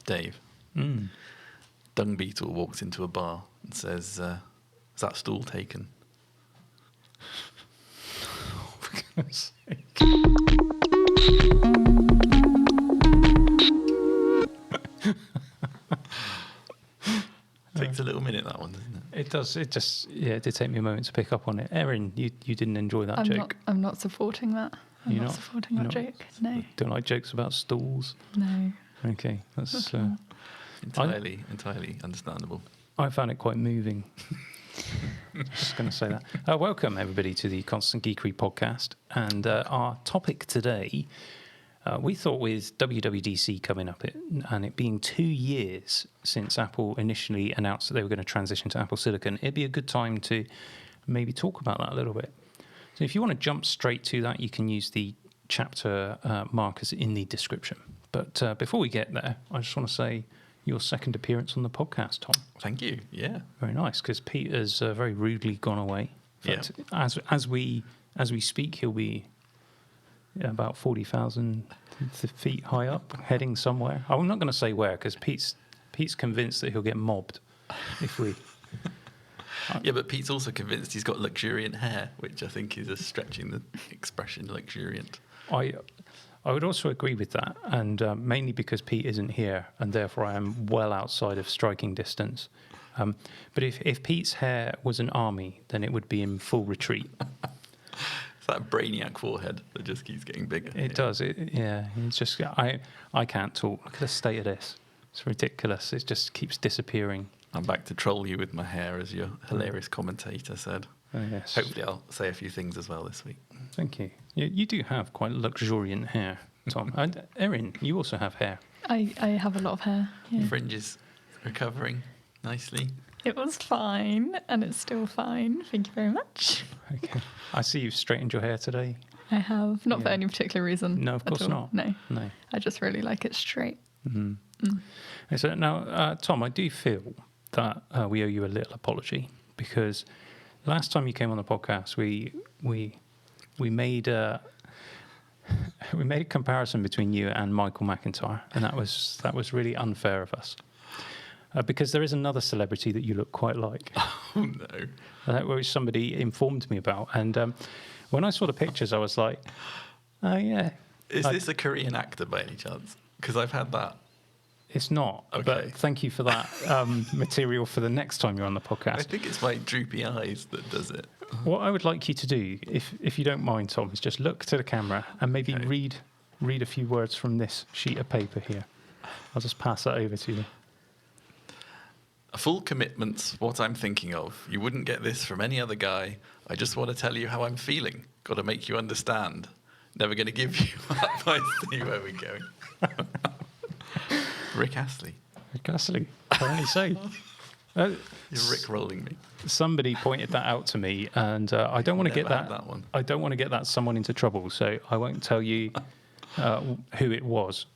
Dave. Dung beetle walks into a bar and says, "Is that stool taken?" For goodness sake. Takes a little minute, that one, doesn't it? It does. It did take me a moment to pick up on it. Erin, you didn't enjoy that joke. I'm not supporting that. I'm not supporting that joke. No. Don't like jokes about stools. No. Okay, that's entirely understandable. I found it quite moving. Just going to say that. Welcome everybody to the Constant Geekery podcast, and our topic today. We thought with WWDC coming up and it being 2 years since Apple initially announced that they were going to transition to Apple Silicon, it'd be a good time to maybe talk about that a little bit. So if you want to jump straight to that, you can use the chapter markers in the description. But before we get there, I just want to say your second appearance on the podcast, Tom. Thank you. Yeah. Very nice, because Pete has very rudely gone away. In fact, as we speak, he'll be about 40,000 feet high up, heading somewhere. I'm not going to say where, because Pete's convinced that he'll get mobbed if we... Yeah, but Pete's also convinced he's got luxuriant hair, which I think is a stretching the expression luxuriant. I would also agree with that, and mainly because Pete isn't here, and therefore I am well outside of striking distance. But if Pete's hair was an army, then it would be in full retreat. It's that brainiac forehead that just keeps getting bigger. It does. It's just I can't talk. Look at the state of this. It's ridiculous. It just keeps disappearing. I'm back to troll you with my hair, as your hilarious commentator said. Oh, yes. Hopefully I'll say a few things as well this week. Thank you. You do have quite luxuriant hair, Tom. And Erin, you also have hair. I have a lot of hair. Yeah. Fringe is recovering nicely. It was fine, and it's still fine. Thank you very much. Okay. I see you've straightened your hair today. I have. Not for any particular reason. No, of course not. No. I just really like it straight. Mm-hmm. So now, Tom, I do feel that we owe you a little apology, because last time you came on the podcast, we made a comparison between you and Michael McIntyre, and that was really unfair of us, because there is another celebrity that you look quite like. Oh no! That was somebody informed me about, and when I saw the pictures, I was like, oh yeah. Is this a Korean actor by any chance? Because I've had that. It's not, okay. But thank you for that material for the next time you're on the podcast. I think it's my droopy eyes that does it. What I would like you to do, if you don't mind, Tom, is just look to the camera and maybe read a few words from this sheet of paper here. I'll just pass that over to you. A full commitment's what I'm thinking of. You wouldn't get this from any other guy. I just want to tell you how I'm feeling. Got to make you understand. Never going to give you advice. See where we're going. Rick Astley. Rick Astley, apparently so. You're Rick rolling me. Somebody pointed that out to me, and I don't want to get that one. I don't want to get that someone into trouble, so I won't tell you who it was.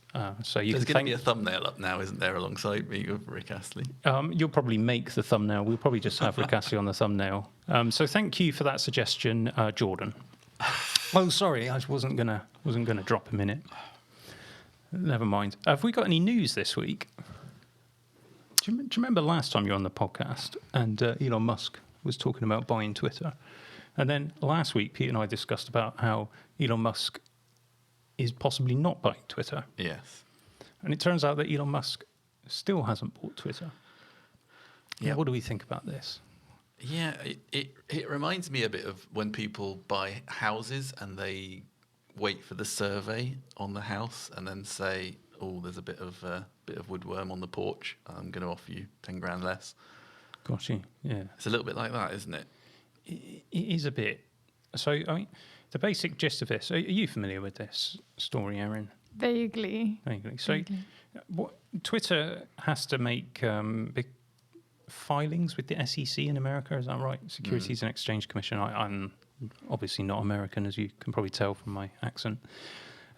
So you There's can going to be a thumbnail up now, isn't there, alongside me of Rick Astley? You'll probably make the thumbnail. We'll probably just have Rick Astley on the thumbnail. So thank you for that suggestion, Jordan. Oh, sorry, I wasn't gonna drop him in it. Never mind. Have we got any news this week? Do you remember last time you were on the podcast and Elon Musk was talking about buying Twitter? And then last week, Pete and I discussed about how Elon Musk is possibly not buying Twitter. Yes. And it turns out that Elon Musk still hasn't bought Twitter. Yeah. What do we think about this? Yeah, it reminds me a bit of when people buy houses and they wait for the survey on the house and then say, oh, there's a bit of woodworm on the porch. I'm going to offer you 10 grand less. Got you, yeah. It's a little bit like that, isn't it? It is a bit. So, I mean, the basic gist of this, are you familiar with this story, Erin? Vaguely. So, Twitter has to make big filings with the SEC in America, is that right? Securities and Exchange Commission. I'm obviously not American, as you can probably tell from my accent.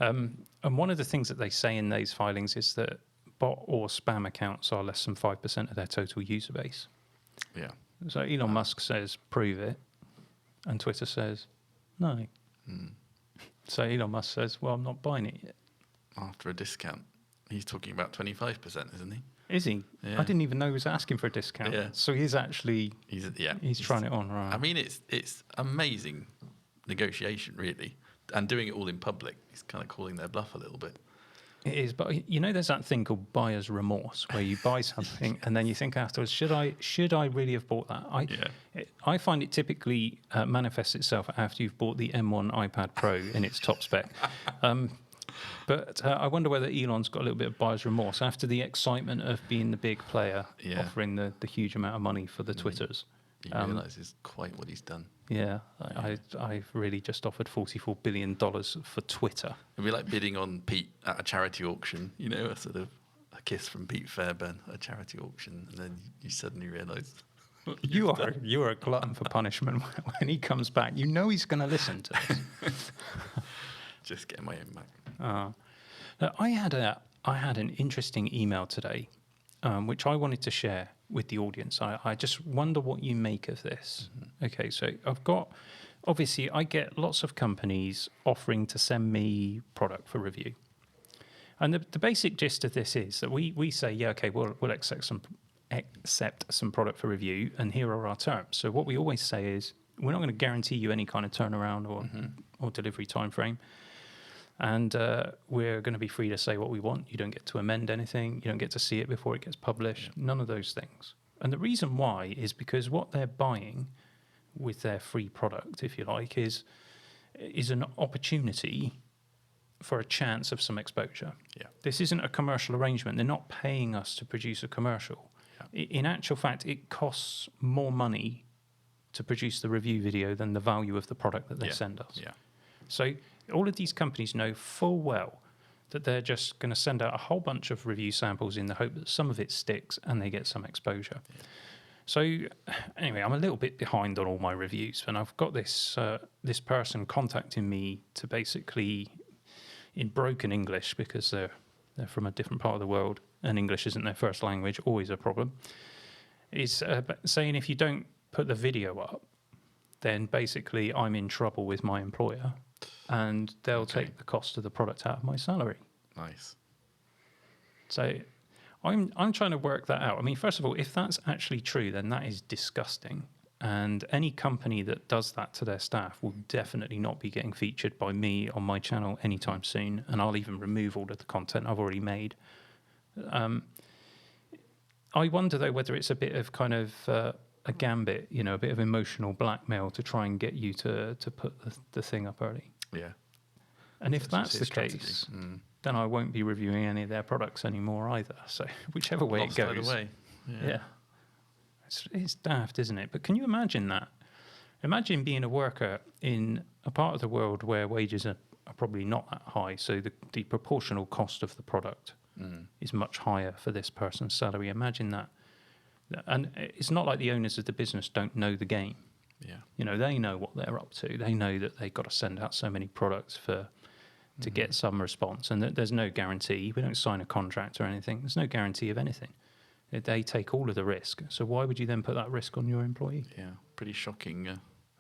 And one of the things that they say in those filings is that bot or spam accounts are less than 5% of their total user base. Yeah. So Elon Musk says, prove it. And Twitter says, no. So Elon Musk says, well, I'm not buying it yet. After a discount. He's talking about 25%, isn't he? Is he? Yeah. I didn't even know he was asking for a discount. Yeah. So he's actually He's trying it on, right? I mean, it's amazing negotiation, really, and doing it all in public. He's kind of calling their bluff a little bit. It is, but there's that thing called buyer's remorse, where you buy something and then you think afterwards, should I really have bought that? I find it typically manifests itself after you've bought the M1 iPad Pro in its top spec. But I wonder whether Elon's got a little bit of buyer's remorse after the excitement of being the big player, offering the huge amount of money for the Twitters. He realises quite what he's done. Yeah, I've really just offered $44 billion for Twitter. It'd be like bidding on Pete at a charity auction, a sort of a kiss from Pete Fairbairn at a charity auction, and then you suddenly realise you are a glutton for punishment. When he comes back, he's going to listen to this. Just get my own back. Now, I had an interesting email today, which I wanted to share with the audience. I just wonder what you make of this. Mm-hmm. Okay, so obviously I get lots of companies offering to send me product for review. And the basic gist of this is that we say, yeah, okay, we'll accept some product for review, and here are our terms. So what we always say is, we're not going to guarantee you any kind of turnaround or delivery time frame. And we're going to be free to say what we want. You don't get to amend anything. You don't get to see it before it gets published. Yeah. None of those things. And the reason why is because what they're buying with their free product, if you like, is an opportunity for a chance of some exposure. Yeah. This isn't a commercial arrangement. They're not paying us to produce a commercial. Yeah. In actual fact, it costs more money to produce the review video than the value of the product that they send us. Yeah. So all of these companies know full well that they're just going to send out a whole bunch of review samples in the hope that some of it sticks and they get some exposure. Yeah. So anyway, I'm a little bit behind on all my reviews, and I've got this person contacting me to basically, in broken English, because they're from a different part of the world and English isn't their first language, always a problem, is saying if you don't put the video up, then basically I'm in trouble with my employer, and they'll take the cost of the product out of my salary. Nice. So I'm trying to work that out. I mean, first of all, if that's actually true, then that is disgusting. And any company that does that to their staff will definitely not be getting featured by me on my channel anytime soon. And I'll even remove all of the content I've already made. I wonder, though, whether it's a bit of kind of a gambit, a bit of emotional blackmail to try and get you to put the thing up early. Yeah. And if that's the case, then I won't be reviewing any of their products anymore either. So whichever way it goes. Yeah. It's daft, isn't it? But can you imagine that? Imagine being a worker in a part of the world where wages are probably not that high, so the proportional cost of the product is much higher for this person's salary. Imagine that. And it's not like the owners of the business don't know the game. Yeah. They know what they're up to. They know that they've got to send out so many products to get some response, and that there's no guarantee. We don't sign a contract or anything. There's no guarantee of anything. They take all of the risk. So why would you then put that risk on your employee? Yeah, pretty shocking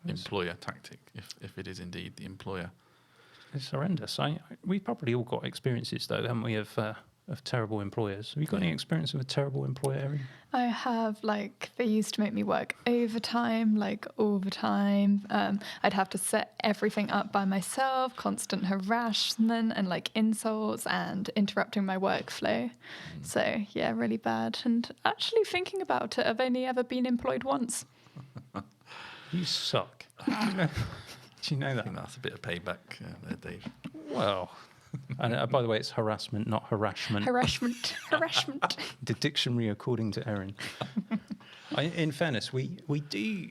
employer tactic, if it is indeed the employer. It's horrendous. We've probably all got experiences, though, haven't we, of terrible employers. Have you got any experience of a terrible employer, Erin? I have, they used to make me work overtime, all the time. I'd have to set everything up by myself, constant harassment and insults and interrupting my workflow. So, yeah, really bad. And actually thinking about it, I've only ever been employed once. You suck. Do you know that? I think that's a bit of payback there, Dave. Well... And by the way, it's harassment, not harassment. Harassment. The dictionary according to Erin. In fairness, we do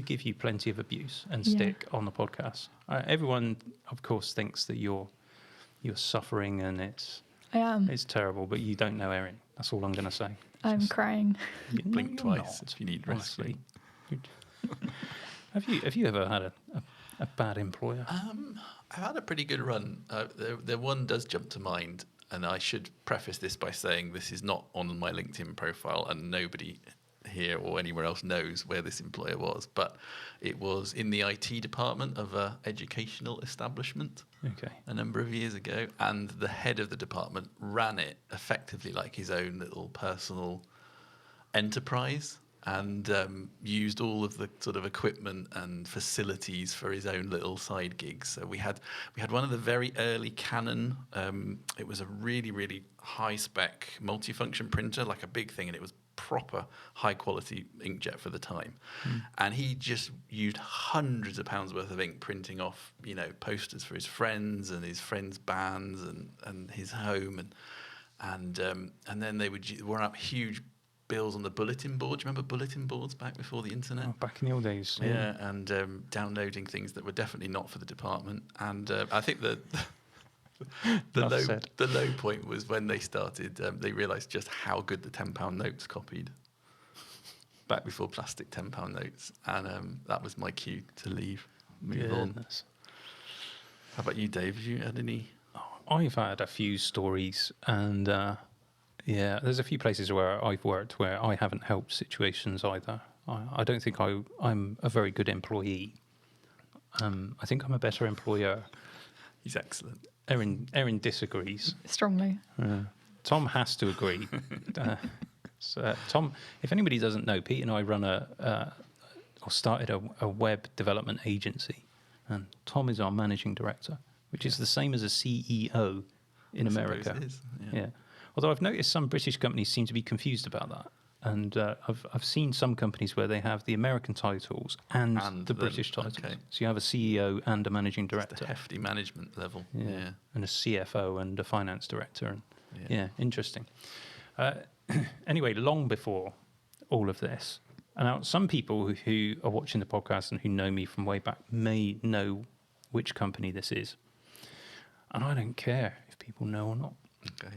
give you plenty of abuse and stick on the podcast. Everyone, of course, thinks that you're suffering and I am. It's terrible, but you don't know Erin. That's all I'm going to say. I'm crying. Blink twice if you need rescue. Have you ever had a bad employer? I've had a pretty good run. The one does jump to mind, and I should preface this by saying this is not on my LinkedIn profile, and nobody here or anywhere else knows where this employer was, but it was in the IT department of a educational establishment Okay. a number of years ago, and the head of the department ran it effectively like his own little personal enterprise, and used all of the sort of equipment and facilities for his own little side gigs. So we had one of the very early Canon. It was a really, really high spec multifunction printer, like a big thing, and it was proper high quality inkjet for the time. And he just used hundreds of pounds worth of ink printing off, posters for his friends and his friends' bands and his home, and then they would run up huge bills on the bulletin board. Do you remember bulletin boards back before the internet? Oh, back in the old days. Yeah, and downloading things that were definitely not for the department. And I think that the low point was when they started. They realised just how good the £10 notes copied. Back before plastic £10 notes, and that was my cue to leave. Move on. How about you, Dave? Have you had any? I've had a few stories, and there's a few places where I've worked where I haven't helped situations either. I don't think I'm a very good employee. I think I'm a better employer. He's excellent. Erin disagrees. Strongly. Tom has to agree. So, Tom, if anybody doesn't know, Pete and I started a web development agency, and Tom is our managing director, which is the same as a CEO in America. It is, yeah. Although I've noticed some British companies seem to be confused about that. And I've seen some companies where they have the American titles and the British titles. Okay. So you have a CEO and a managing director. Just a hefty management level. Yeah. And a CFO and a finance director. And interesting. Anyway, long before all of this, and now some people who are watching the podcast and who know me from way back may know which company this is. And I don't care if people know or not. Okay.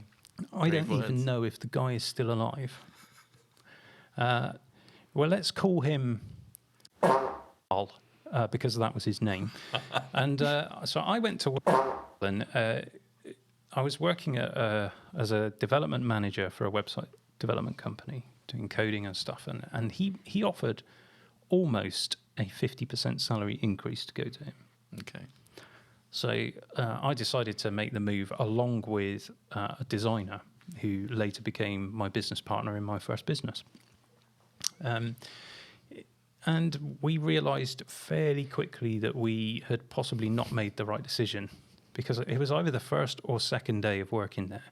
I don't even know if the guy is still alive. Well, let's call him Al, because that was his name. And so I went to work, and I was working as a development manager for a website development company, doing coding and stuff. And he offered almost a 50% salary increase to go to him. Okay. So I decided to make the move along with a designer who later became my business partner in my first business. And we realised fairly quickly that we had possibly not made the right decision, because it was either the first or second day of working there.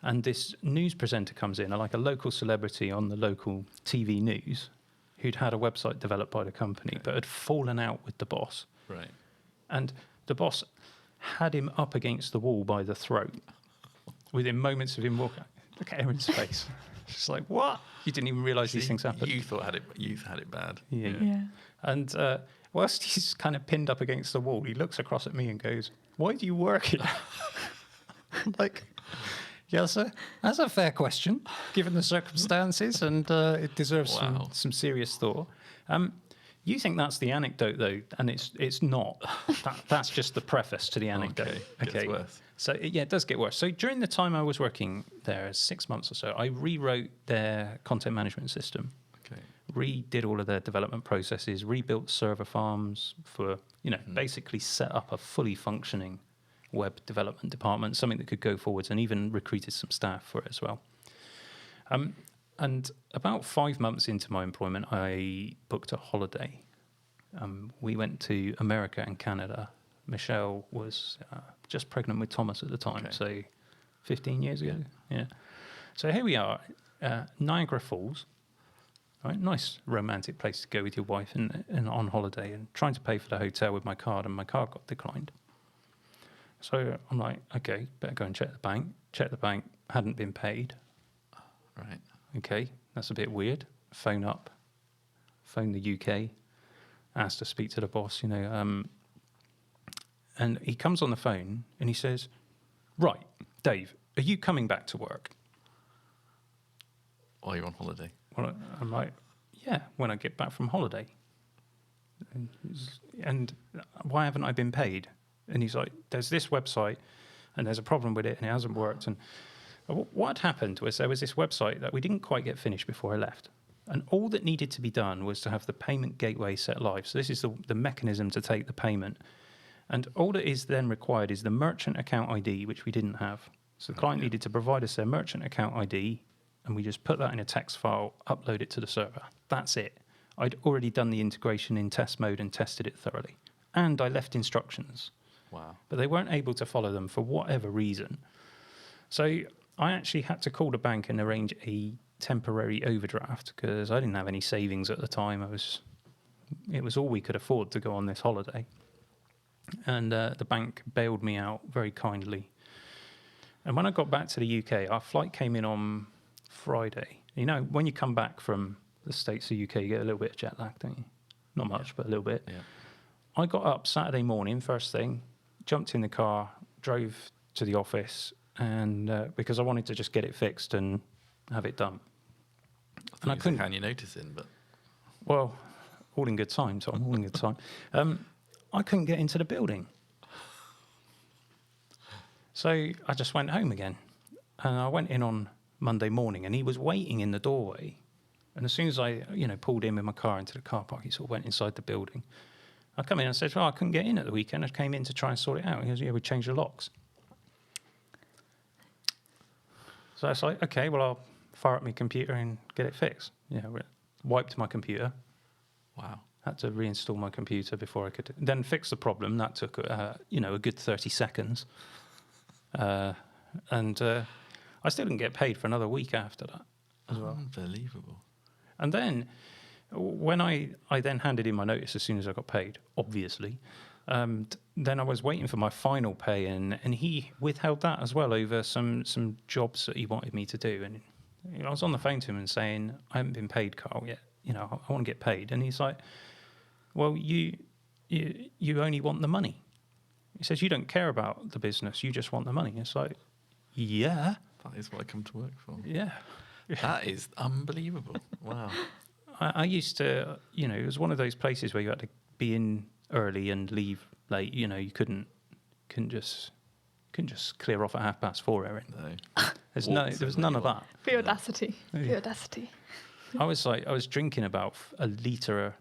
And this news presenter comes in, like a local celebrity on the local TV news, who'd had a website developed by the company, but had fallen out with the boss. Right. And the boss had him up against the wall by the throat within moments of him walking. Look at Erin's face. She's like, what? You didn't even realise these things happened. Youth had it bad. Yeah. And whilst he's kind of pinned up against the wall, he looks across at me and goes, why do you work here? I'm like, yeah, sir, that's a fair question, given the circumstances, and it deserves some serious thought. You think that's the anecdote, though, and it's not. That's just the preface to the anecdote. Okay. Gets worse. So, it does get worse. So during the time I was working there, 6 months or so, I rewrote their content management system. Okay. Redid all of their development processes, rebuilt server farms for, basically set up a fully functioning web development department, something that could go forwards, and even recruited some staff for it as well. And about 5 months into my employment, I booked a holiday. We went to America and Canada. Michelle was just pregnant with Thomas at the time, so 15 years ago. Yeah. So here we are, Niagara Falls. Right, nice romantic place to go with your wife and on holiday, and trying to pay for the hotel with my card, and my card got declined. So I'm like, okay, better go and check the bank. Check the bank, hadn't been paid. Right. Okay, that's a bit weird. Phone the UK, asked to speak to the boss, and he comes on the phone and he says, right, Dave, are you coming back to work? While you're on holiday. Well, I'm like, yeah, when I get back from holiday. And why haven't I been paid? And he's like, there's this website and there's a problem with it and it hasn't worked. And what happened was there was this website that we didn't quite get finished before I left. And all that needed to be done was to have the payment gateway set live. So this is the mechanism to take the payment. And all that is then required is the merchant account ID, which we didn't have. So the client needed to provide us their merchant account ID, and we just put that in a text file, upload it to the server. That's it. I'd already done the integration in test mode and tested it thoroughly. And I left instructions. Wow. But they weren't able to follow them for whatever reason. So I actually had to call the bank and arrange a temporary overdraft because I didn't have any savings at the time. It was all we could afford to go on this holiday. And the bank bailed me out very kindly. And when I got back to the UK, our flight came in on Friday. You know, when you come back from the States to the UK, you get a little bit of jet lag, don't you? Not much, but a little bit. Yeah. I got up Saturday morning, first thing, jumped in the car, drove to the office, and because I wanted to just get it fixed and have it done. I couldn't hand your notice in, but well, all in good time, Tom, all in good time. I couldn't get into the building. So I just went home again. And I went in on Monday morning, and he was waiting in the doorway. And as soon as I, pulled him in my car into the car park, he sort of went inside the building. I come in and said, I couldn't get in at the weekend. I came in to try and sort it out. He goes, yeah, we changed the locks. So I was like, okay, well, I'll fire up my computer and get it fixed. Yeah, wiped my computer. wow. Had to reinstall my computer before I could then fix the problem. That took, a good 30 seconds. And I still didn't get paid for another week after that as well. Unbelievable. And then when I then handed in my notice as soon as I got paid, obviously, then I was waiting for my final pay, and he withheld that as well over some jobs that he wanted me to do. And I was on the phone to him and saying, I haven't been paid, Carl, yet. I want to get paid. And he's like, well, you only want the money. He says, you don't care about the business, you just want the money. It's like, yeah. That is what I come to work for. Yeah. That is unbelievable. Wow. I used to, it was one of those places where you had to be in early and leave late. You couldn't just clear off at 4:30, Erin. No. There was none of that. The audacity. Yeah. The audacity. I was drinking about a litre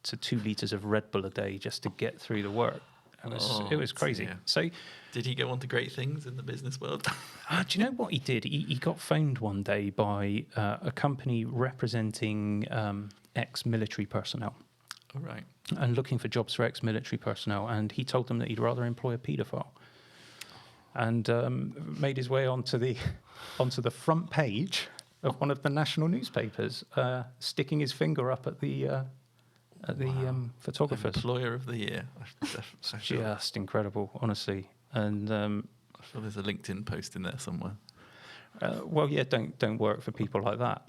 to 2 litres of Red Bull a day just to get through the work. It was crazy. Dear. So, did he go on to great things in the business world? do you know what he did? He got phoned one day by a company representing ex-military personnel. All right. And looking for jobs for ex-military personnel, and he told them that he'd rather employ a paedophile, and made his way onto the front page of one of the national newspapers, sticking his finger up at the photographers. Employer of the year. Just incredible, honestly. And I feel there's a LinkedIn post in there somewhere. well, yeah, don't work for people like that.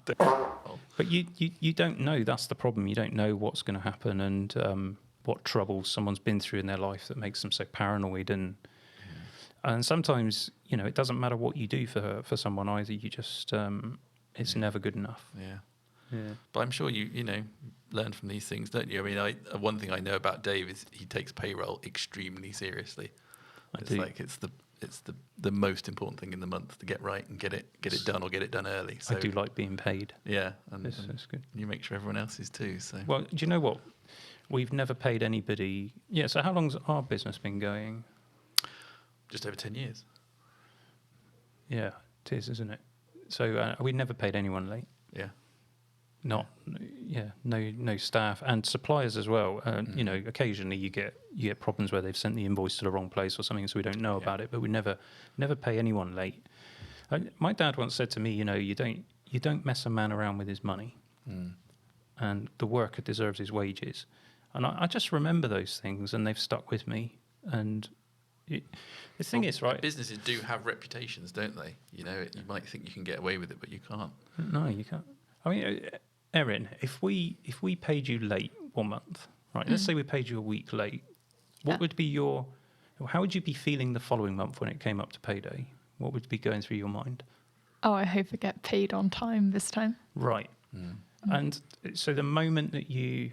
But you don't know. That's the problem. You don't know what's going to happen and what troubles someone's been through in their life that makes them so paranoid. And sometimes, it doesn't matter what you do for someone either. You just it's never good enough. Yeah. Yeah. But I'm sure you learn from these things, don't you? I mean, one thing I know about Dave is he takes payroll extremely seriously. It's the most important thing in the month to get right and get it done or get it done early. So I do like being paid. Yeah, and That's good. you make sure everyone else is too. So Well, do you know what? We've never paid anybody. Yeah. So how long's our business been going? just over 10 years. Yeah, it is, isn't it? So we never paid anyone late. Yeah. No staff and suppliers as well. Occasionally you get problems where they've sent the invoice to the wrong place or something, so we don't know about it. But we never pay anyone late. My dad once said to me, you don't mess a man around with his money, and the worker deserves his wages. And I just remember those things, and they've stuck with me. And the thing is, right? Businesses do have reputations, don't they? You might think you can get away with it, but you can't. No, you can't. I mean, Erin, if we paid you late 1 month, right? Let's say we paid you a week late. What would be how would you be feeling the following month when it came up to payday? What would be going through your mind? Oh, I hope I get paid on time this time. Right. And so the moment that you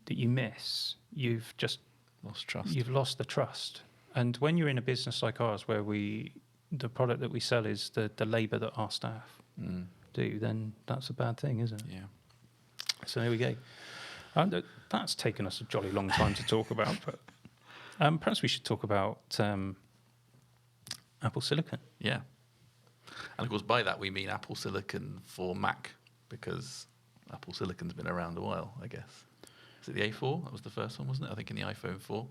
miss, you've just Lost trust. You've lost the trust. And when you're in a business like ours, where the product that we sell is the labour that our staff do, then that's a bad thing, isn't it? Yeah. So there we go. That's taken us a jolly long time to talk about, but perhaps we should talk about Apple Silicon. Yeah. And of course, by that we mean Apple Silicon for Mac, because Apple Silicon's been around a while, I guess. Is it the A4? That was the first one, wasn't it? I think in the iPhone 4.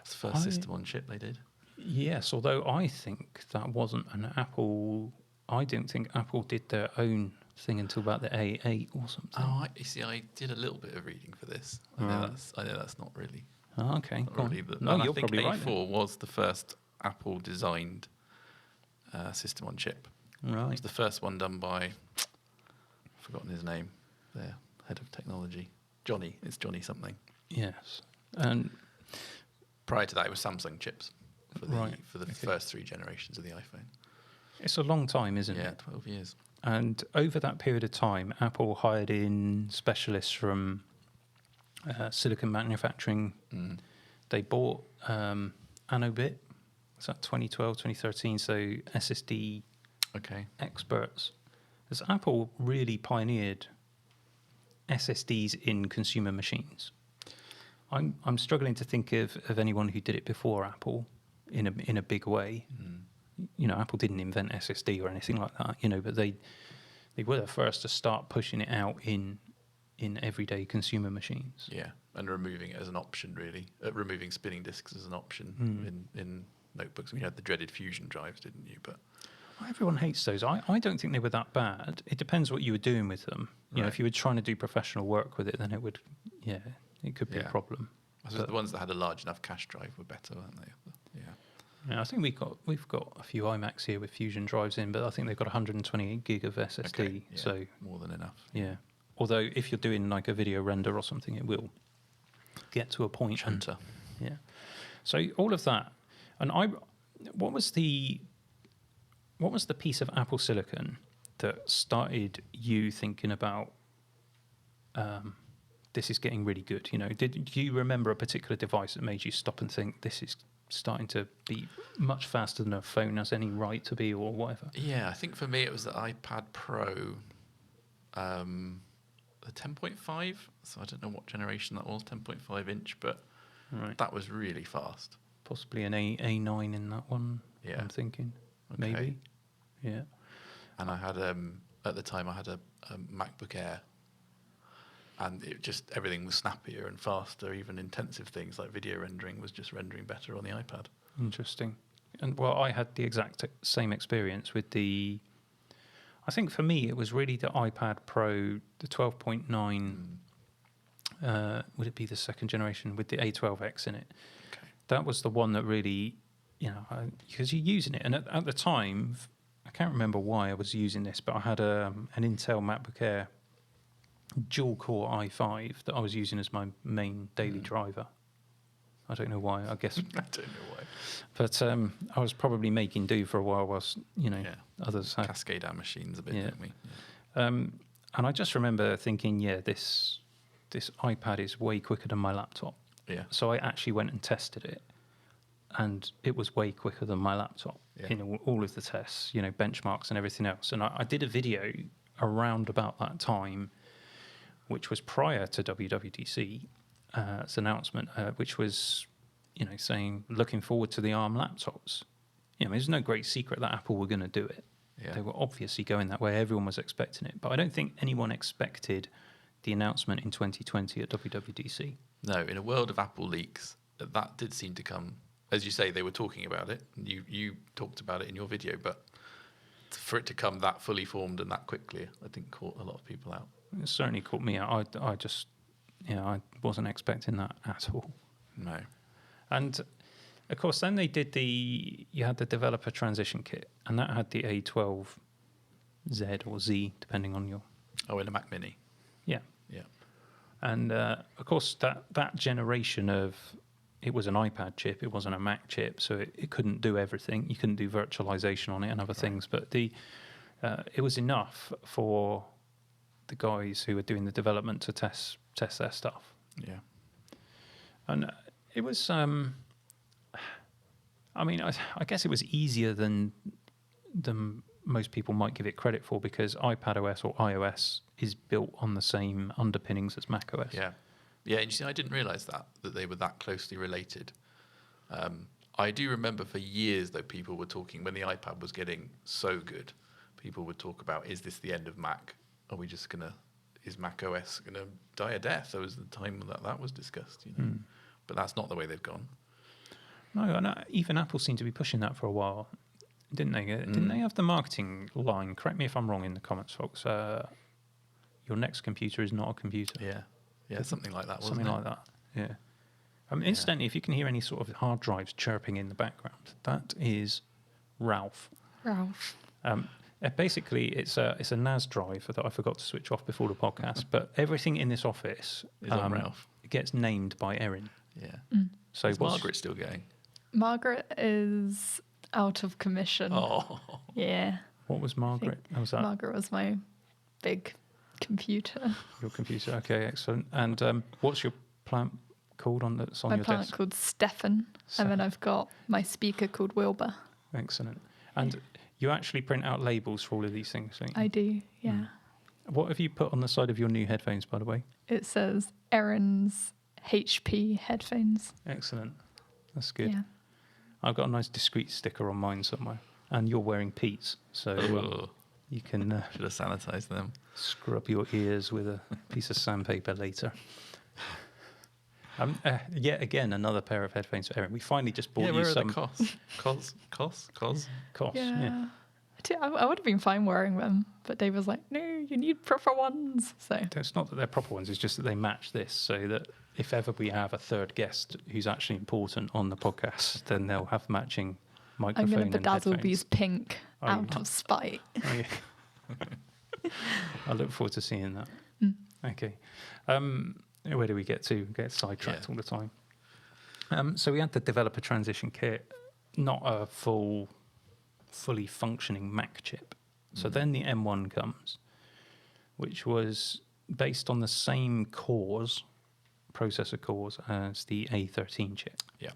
It's the first system on chip they did. Yes, although I think that wasn't an Apple. I didn't think Apple did their own thing until about the A8 or something. Oh, you see, I did a little bit of reading for this. I know that's not really. Oh, okay. Not really No, you're I think probably A4 right. Then. was the first Apple designed system on chip. It Right. was the first one done by, I've forgotten his name, their head of technology. Johnny. It's Johnny something. Yes. And prior to that, it was Samsung chips for the Right, okay. first 3 generations of the iPhone. it's a long time, isn't Yeah, it? 12 years. And over that period of time, Apple hired in specialists from silicon manufacturing. Mm. They bought Anobit. Was that 2012, 2013? So SSD Okay. experts. As Apple really pioneered SSDs in consumer machines. I'm struggling to think of anyone who did it before Apple in a big way. Mm. You know, Apple didn't invent SSD or anything like that. You know, but they were the first to start pushing it out in everyday consumer machines. Yeah, and removing it as an option, really. Removing spinning disks as an option in notebooks. You had the dreaded Fusion drives, didn't you? But Everyone hates those. I don't think they were that bad. It depends what you were doing with them. You know, Right. if you were trying to do professional work with it, then it could be a Yeah. problem. I suppose the ones that had a large enough cache drive were better, weren't they? Yeah. Yeah, I think we've got a few iMacs here with Fusion drives in, but I think they've got 128 gig of SSD. Okay, yeah, So more than enough. yeah. Although if you're doing like a video render or something, it will get to a point. Chunter. Yeah. So all of that, and what was the piece of Apple Silicon that started you thinking about this is getting really good? You know, do you remember a particular device that made you stop and think this is starting to be much faster than a phone has any right to be, or whatever? Yeah, I think for me it was the iPad Pro, the 10.5. So I don't know what generation that was, 10.5 inch, but Right. that was really fast. Possibly an A9 in that one. Yeah. I'm thinking Okay. maybe. Yeah. And I had at the time I had a MacBook Air, and it just everything was snappier and faster. Even intensive things like video rendering was just rendering better on the iPad. Interesting. And well, I had the exact same experience with the. I think for me it was really the iPad Pro, the 12.9. Would it be the second generation with the A12X in it? Okay. That was the one that really, because you're using it, and at the time, I can't remember why I was using this, but I had an Intel MacBook Air dual core i5 that I was using as my main daily driver. I don't know why. I guess, I don't know why. but I was probably making do for a while whilst others had. Cascade our machines a bit, Yeah. don't we? And I just remember thinking, this iPad is way quicker than my laptop. Yeah. So I actually went and tested it, and it was way quicker than my laptop Yeah. in all of the tests, benchmarks and everything else. And I did a video around about that time, which was prior to WWDC, its announcement, which was, saying looking forward to the ARM laptops. There's no great secret that Apple were going to do it. Yeah. They were obviously going that way. Everyone was expecting it, but I don't think anyone expected the announcement in 2020 at WWDC. No, in a world of Apple leaks, that did seem to come. As you say, they were talking about it. You talked about it in your video, but for it to come that fully formed and that quickly, I think caught a lot of people out. It certainly caught me out. I just, I wasn't expecting that at all. No. And of course, then they did you had the developer transition kit, and that had the A12Z or Z, depending on your. Oh, in a Mac Mini. Yeah. Yeah. And of course, that generation of. It was an iPad chip. It wasn't a Mac chip, so it couldn't do everything. You couldn't do virtualization on it and other things. But it was enough for the guys who were doing the development to test their stuff. Yeah. And it was. I guess it was easier than most people might give it credit for, because iPadOS or iOS is built on the same underpinnings as macOS. Yeah. Yeah, and you see, I didn't realise that they were that closely related. I do remember for years, though, people were talking, when the iPad was getting so good, people would talk about, is this the end of Mac? Are we just going to, is Mac OS going to die a death? There was the time that was discussed, But that's not the way they've gone. No, and even Apple seemed to be pushing that for a while, didn't they? Didn't they have the marketing line? Correct me if I'm wrong in the comments, folks. Your next computer is not a computer. Yeah, something like that, wasn't Something it? like that, yeah. Incidentally, if you can hear any sort of hard drives chirping in the background, that is Ralph. Basically, it's a NAS drive that I forgot to switch off before the podcast, but everything in this office Is on Ralph. gets named by Erin. Yeah. So Is Margaret still going? Margaret is out of commission. Oh. Yeah. What was Margaret? How was that? Margaret was my big computer. Your computer. Okay, excellent. And what's your plant called that's on My your plant desk? called Stefan, and then I've got my speaker called Wilbur. Excellent. And you actually print out labels for all of these things, don't you? I do, yeah. What have you put on the side of your new headphones, by the way? It says Erin's HP headphones. Excellent. That's good. Yeah. I've got a nice discreet sticker on mine somewhere. And you're wearing Pete's, so you can Should have sanitised them. scrub your ears with a piece of sandpaper later. Yet again, another pair of headphones for Erin. We finally just bought you where some. are the Cos? Cos, Yeah. yeah. I would have been fine wearing them, but Dave was like, no, you need proper ones. So It's not that they're proper ones, it's just that they match this, so that if ever we have a third guest who's actually important on the podcast, then they'll have matching microphone I'm going to and bedazzle headphones. these pink Are you? out of spite. Oh, yeah. I look forward to seeing that. Okay. Where do we get to? Get sidetracked all the time. So we had the developer transition kit, not a fully functioning Mac chip. So then the M1 comes, which was based on the same processor cores as the A13 chip. Yeah.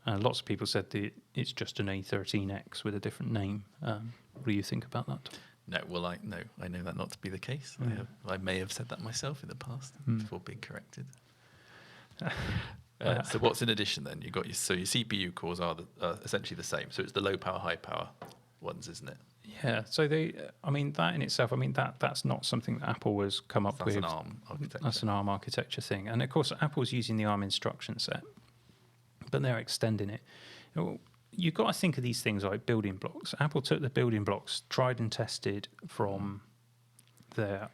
Lots of people said that it's just an A13X with a different name. What do you think about that? No, well, I know that not to be the case. Yeah. I may have said that myself in the past before being corrected. Yeah. So what's in addition then? Your CPU cores are essentially the same. So it's the low power, high power ones, isn't it? Yeah, so that in itself, that's not something that Apple has come up with. That's an ARM architecture. That's an ARM architecture thing. And of course, Apple's using the ARM instruction set, but they're extending it. You've got to think of these things like building blocks. Apple took the building blocks, tried and tested from their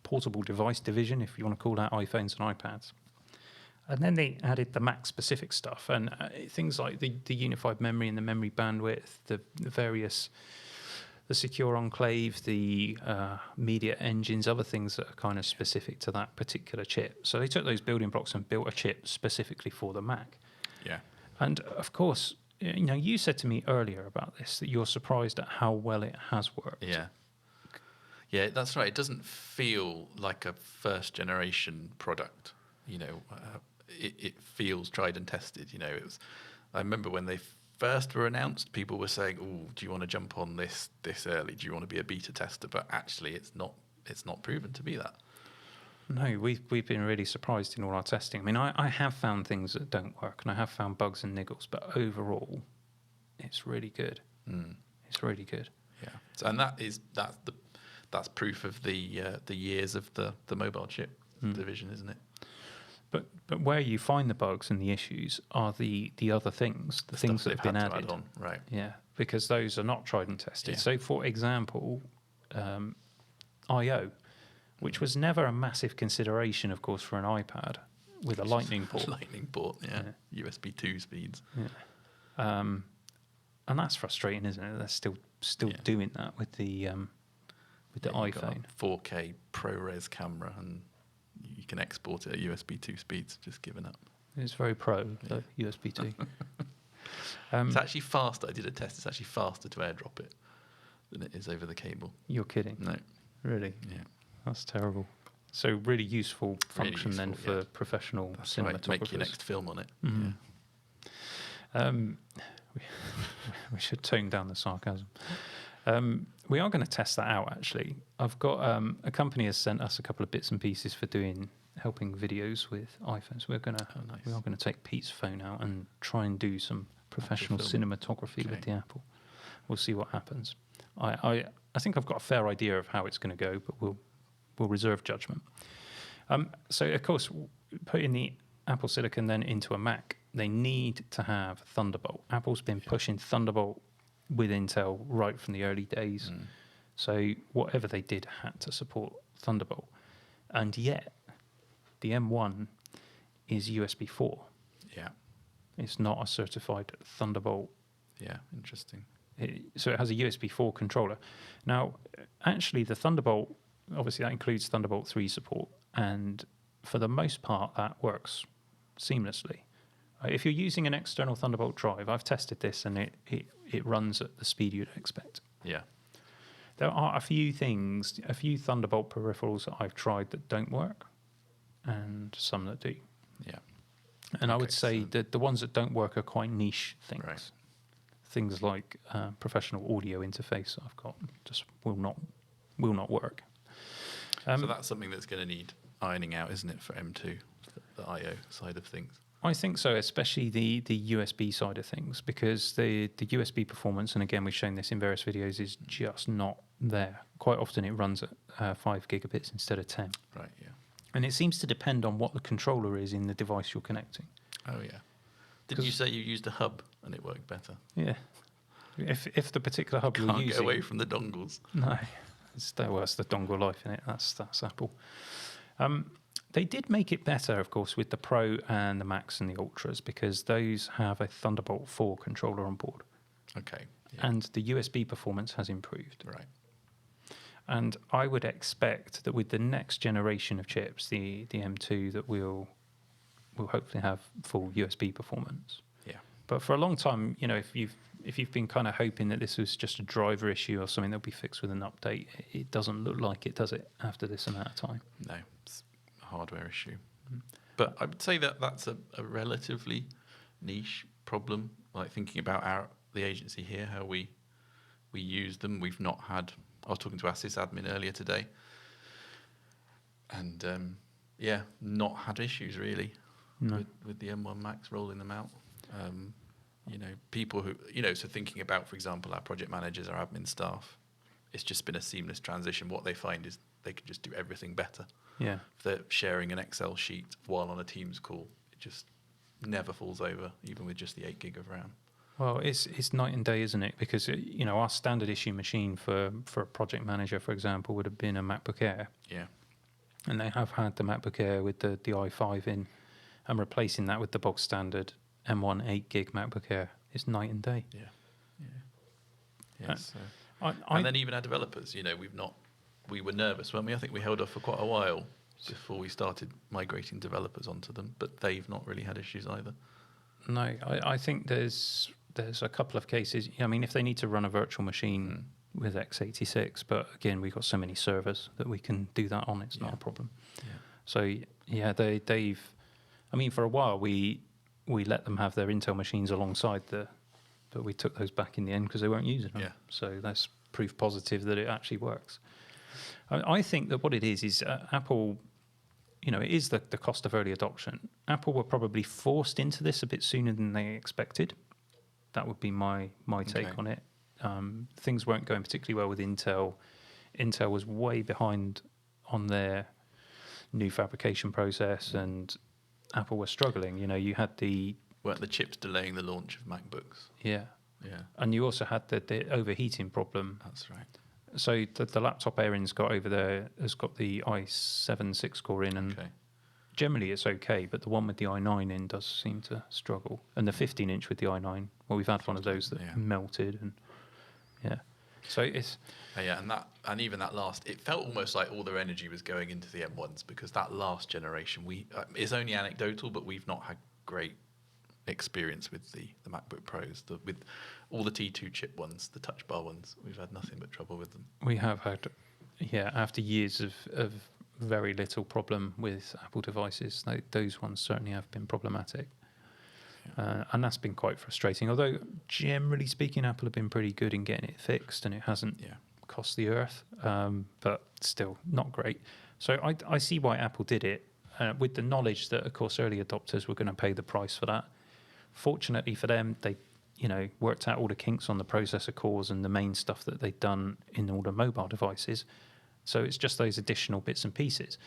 portable device division, if you want to call that iPhones and iPads. And then they added the Mac-specific stuff, and things like the unified memory and the memory bandwidth, the secure enclave, the media engines, other things that are kind of specific to that particular chip. So they took those building blocks and built a chip specifically for the Mac. Yeah. And of course, you said to me earlier about this, that you're surprised at how well it has worked. Yeah. Yeah, that's right. It doesn't feel like a first generation product. It feels tried and tested. I remember when they first were announced, people were saying, "Oh, do you want to jump on this early? Do you want to be a beta tester?" But actually, it's not proven to be that. No, we've been really surprised in all our testing. I mean, I have found things that don't work, and I have found bugs and niggles, but overall, it's really good. It's really good. Yeah, so, and that's proof of the years of the mobile chip division, isn't it? But where you find the bugs and the issues are the other things, the things that have been added. On, right? Yeah, because those are not tried and tested. Yeah. So, for example, I/O, which was never a massive consideration, of course, for an iPad with a Lightning port. Lightning port, yeah. USB 2 speeds. Yeah. And that's frustrating, isn't it? They're still doing that with the iPhone. 4K ProRes camera, and you can export it at USB 2 speeds. Just given up. It's very pro, the USB 2. It's actually faster. I did a test. It's actually faster to airdrop it than it is over the cable. You're kidding? No. Really? Yeah. That's terrible. So really useful function useful, then for professional That's cinematographers. right. Make your next film on it. Mhm. We should tone down the sarcasm. We are going to test that out, actually. I've got a company has sent us a couple of bits and pieces for helping videos with iPhones. We are going to take Pete's phone out and try and do some professional cinematography with the Apple. We'll see what happens. I think I've got a fair idea of how it's going to go, but we'll reserve judgment. So, of course, putting the Apple Silicon then into a Mac, they need to have Thunderbolt. Apple's been pushing Thunderbolt with Intel right from the early days. So whatever they did had to support Thunderbolt. And yet, the M1 is USB 4. Yeah. It's not a certified Thunderbolt. Yeah, interesting. So it has a USB 4 controller. Now, actually, the Thunderbolt, obviously that includes Thunderbolt 3 support. And for the most part, that works seamlessly. If you're using an external Thunderbolt drive, I've tested this and it runs at the speed you'd expect. Yeah. There are a few Thunderbolt peripherals that I've tried that don't work, and some that do. Yeah. And I would say that the ones that don't work are quite niche things. Right. Things like professional audio interface I've got just will not work. So that's something that's going to need ironing out, isn't it, for M2, the I/O side of things? I think so, especially the USB side of things, because the USB performance, and again we've shown this in various videos, is just not there. Quite often it runs at 5 gigabits instead of 10. Right, yeah. And it seems to depend on what the controller is in the device you're connecting. Oh, yeah. Didn't you say you used a hub and it worked better? Yeah. If the particular hub you're Can't using... get away from the dongles. No. It's the dongle life in it. That's Apple. They did make it better, of course, with the Pro and the Max and the Ultras, because those have a Thunderbolt 4 controller on board. Okay. Yeah. And the USB performance has improved. Right. And I would expect that with the next generation of chips, the M2, that we'll hopefully have full USB performance. Yeah. But for a long time, if you've been kind of hoping that this was just a driver issue or something that'll be fixed with an update, it doesn't look like it, does it, after this amount of time? No, it's a hardware issue. But I would say that that's a relatively niche problem. Like thinking about the agency here, how we use them. We've not had... I was talking to our sysadmin earlier today. And, not had issues, really, with the M1 Max rolling them out. People who... so thinking about, for example, our project managers, our admin staff, it's just been a seamless transition. What they find is they can just do everything better. Yeah. If they're sharing an Excel sheet while on a Teams call, it just never falls over, even with just the 8 gig of RAM. Well, it's night and day, isn't it? Because our standard issue machine for a project manager, for example, would have been a MacBook Air. Yeah. And they have had the MacBook Air with the i5 in, and replacing that with the bog standard M1 8 gig MacBook Air is night and day. Yeah. Yeah. Yeah. So. And then even our developers, we were nervous, weren't we? I think we held off for quite a while before we started migrating developers onto them, but they've not really had issues either. No, I think there's a couple of cases. I mean, if they need to run a virtual machine with x86, but again, we've got so many servers that we can do that on. It's not a problem. Yeah. So they've. I mean, for a while we let them have their Intel machines alongside but we took those back in the end because they weren't using them. Yeah. So that's proof positive that it actually works. I think that what it is Apple. It is the cost of early adoption. Apple were probably forced into this a bit sooner than they expected. That would be my take on it. Things weren't going particularly well with Intel. Intel was way behind on their new fabrication process, and Apple was struggling. You had weren't the chips delaying the launch of MacBooks? Yeah. And you also had the overheating problem. That's right. So the laptop Aaron's got over there has got the i7 6-core in, and generally it's okay, but the one with the i9 in does seem to struggle. And the 15-inch with the i9, well, we've had one of those that melted, and so it's and even that last, it felt almost like all their energy was going into the M1s, because that last generation, it's only anecdotal, but we've not had great experience with the MacBook Pros, with all the T2 chip ones, the touch bar ones. We've had nothing but trouble with them. We have had, after years of very little problem with Apple devices, those ones certainly have been problematic. And that's been quite frustrating. Although, generally speaking, Apple have been pretty good in getting it fixed, and it hasn't cost the earth, but still not great. So I see why Apple did it, with the knowledge that, of course, early adopters were going to pay the price for that. Fortunately for them, they worked out all the kinks on the processor cores and the main stuff that they'd done in all the mobile devices. So it's just those additional bits and pieces.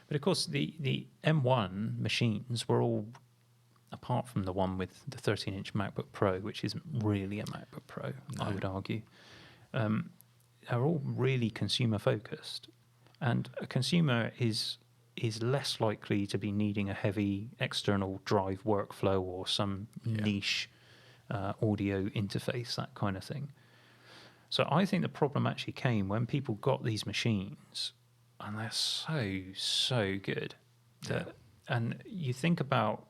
But of course, the M1 machines were all, apart from the one with the 13-inch MacBook Pro, which isn't really a MacBook Pro, I would argue, are all really consumer-focused. And a consumer is less likely to be needing a heavy external drive workflow or some niche audio interface, that kind of thing. So I think the problem actually came when people got these machines, and they're so good. And you think about,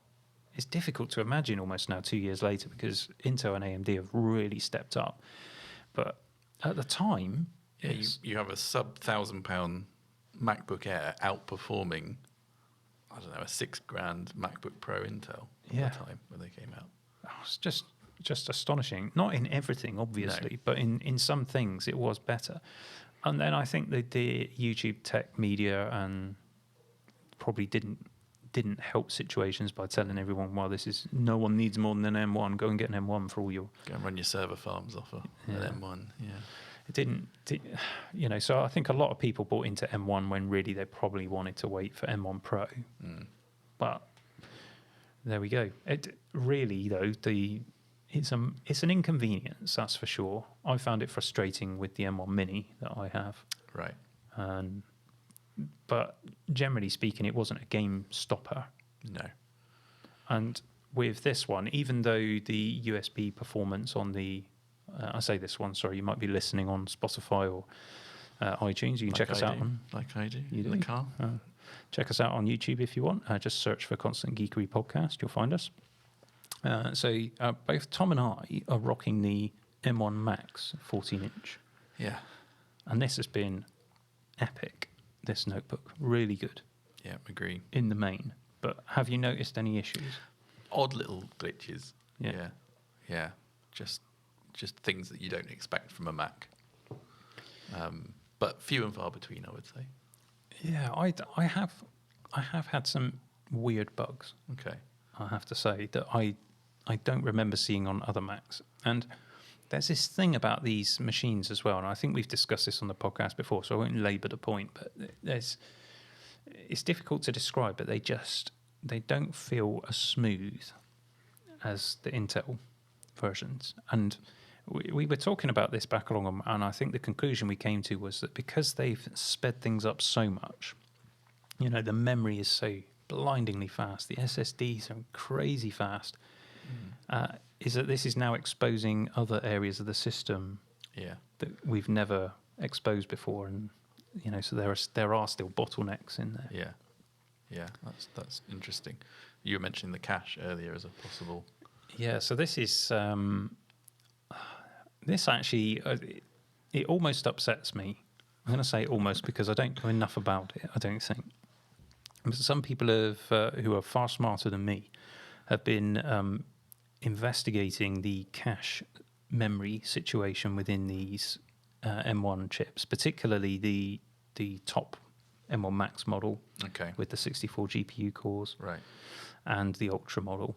it's difficult to imagine almost now 2 years later, because Intel and AMD have really stepped up. But at the time, you have a sub £1,000 MacBook Air outperforming, I don't know, a $6,000 MacBook Pro Intel at the time when they came out. It's just astonishing. Not in everything, obviously, but in some things it was better. And then I think the YouTube Tech Media and probably didn't help situations by telling everyone, well, no one needs more than an M1. Go and get an M1 for all your... Go and run your server farms off an M1, It didn't, so I think a lot of people bought into M1 when really they probably wanted to wait for M1 Pro. But there we go. It really, though, it's an inconvenience, that's for sure. I found it frustrating with the M1 Mini that I have. Right. But generally speaking, it wasn't a game stopper. No. And with this one, even though the USB performance on the... I say this one, sorry, you might be listening on Spotify or iTunes. You can check us out on... Like I do, you in the car. Check us out on YouTube if you want. Just search for Constant Geekery Podcast. You'll find us. So both Tom and I are rocking the M1 Max 14-inch. Yeah. And this has been epic, this notebook. Really good. Yeah, agree. In the main. But have you noticed any issues? Odd little glitches. Yeah. Yeah. Just things that you don't expect from a Mac. But few and far between, I would say. Yeah, I have had some weird bugs. Okay. I have to say that I don't remember seeing on other Macs. And there's this thing about these machines as well, and I think we've discussed this on the podcast before, so I won't labour the point, but it's difficult to describe, but they don't feel as smooth as the Intel versions. And we were talking about this back along, and I think the conclusion we came to was that because they've sped things up so much, the memory is so blindingly fast, the SSDs are crazy fast, is that this is now exposing other areas of the system that we've never exposed before, and so there are still bottlenecks in there. Yeah, that's interesting. You were mentioning the cache earlier as a possible. Yeah, so this is this actually it almost upsets me. I'm going to say almost because I don't know enough about it, I don't think. But some people who are far smarter than me have been investigating the cache memory situation within these M1 chips, particularly the top M1 Max model with the 64 GPU cores, right, and the Ultra model.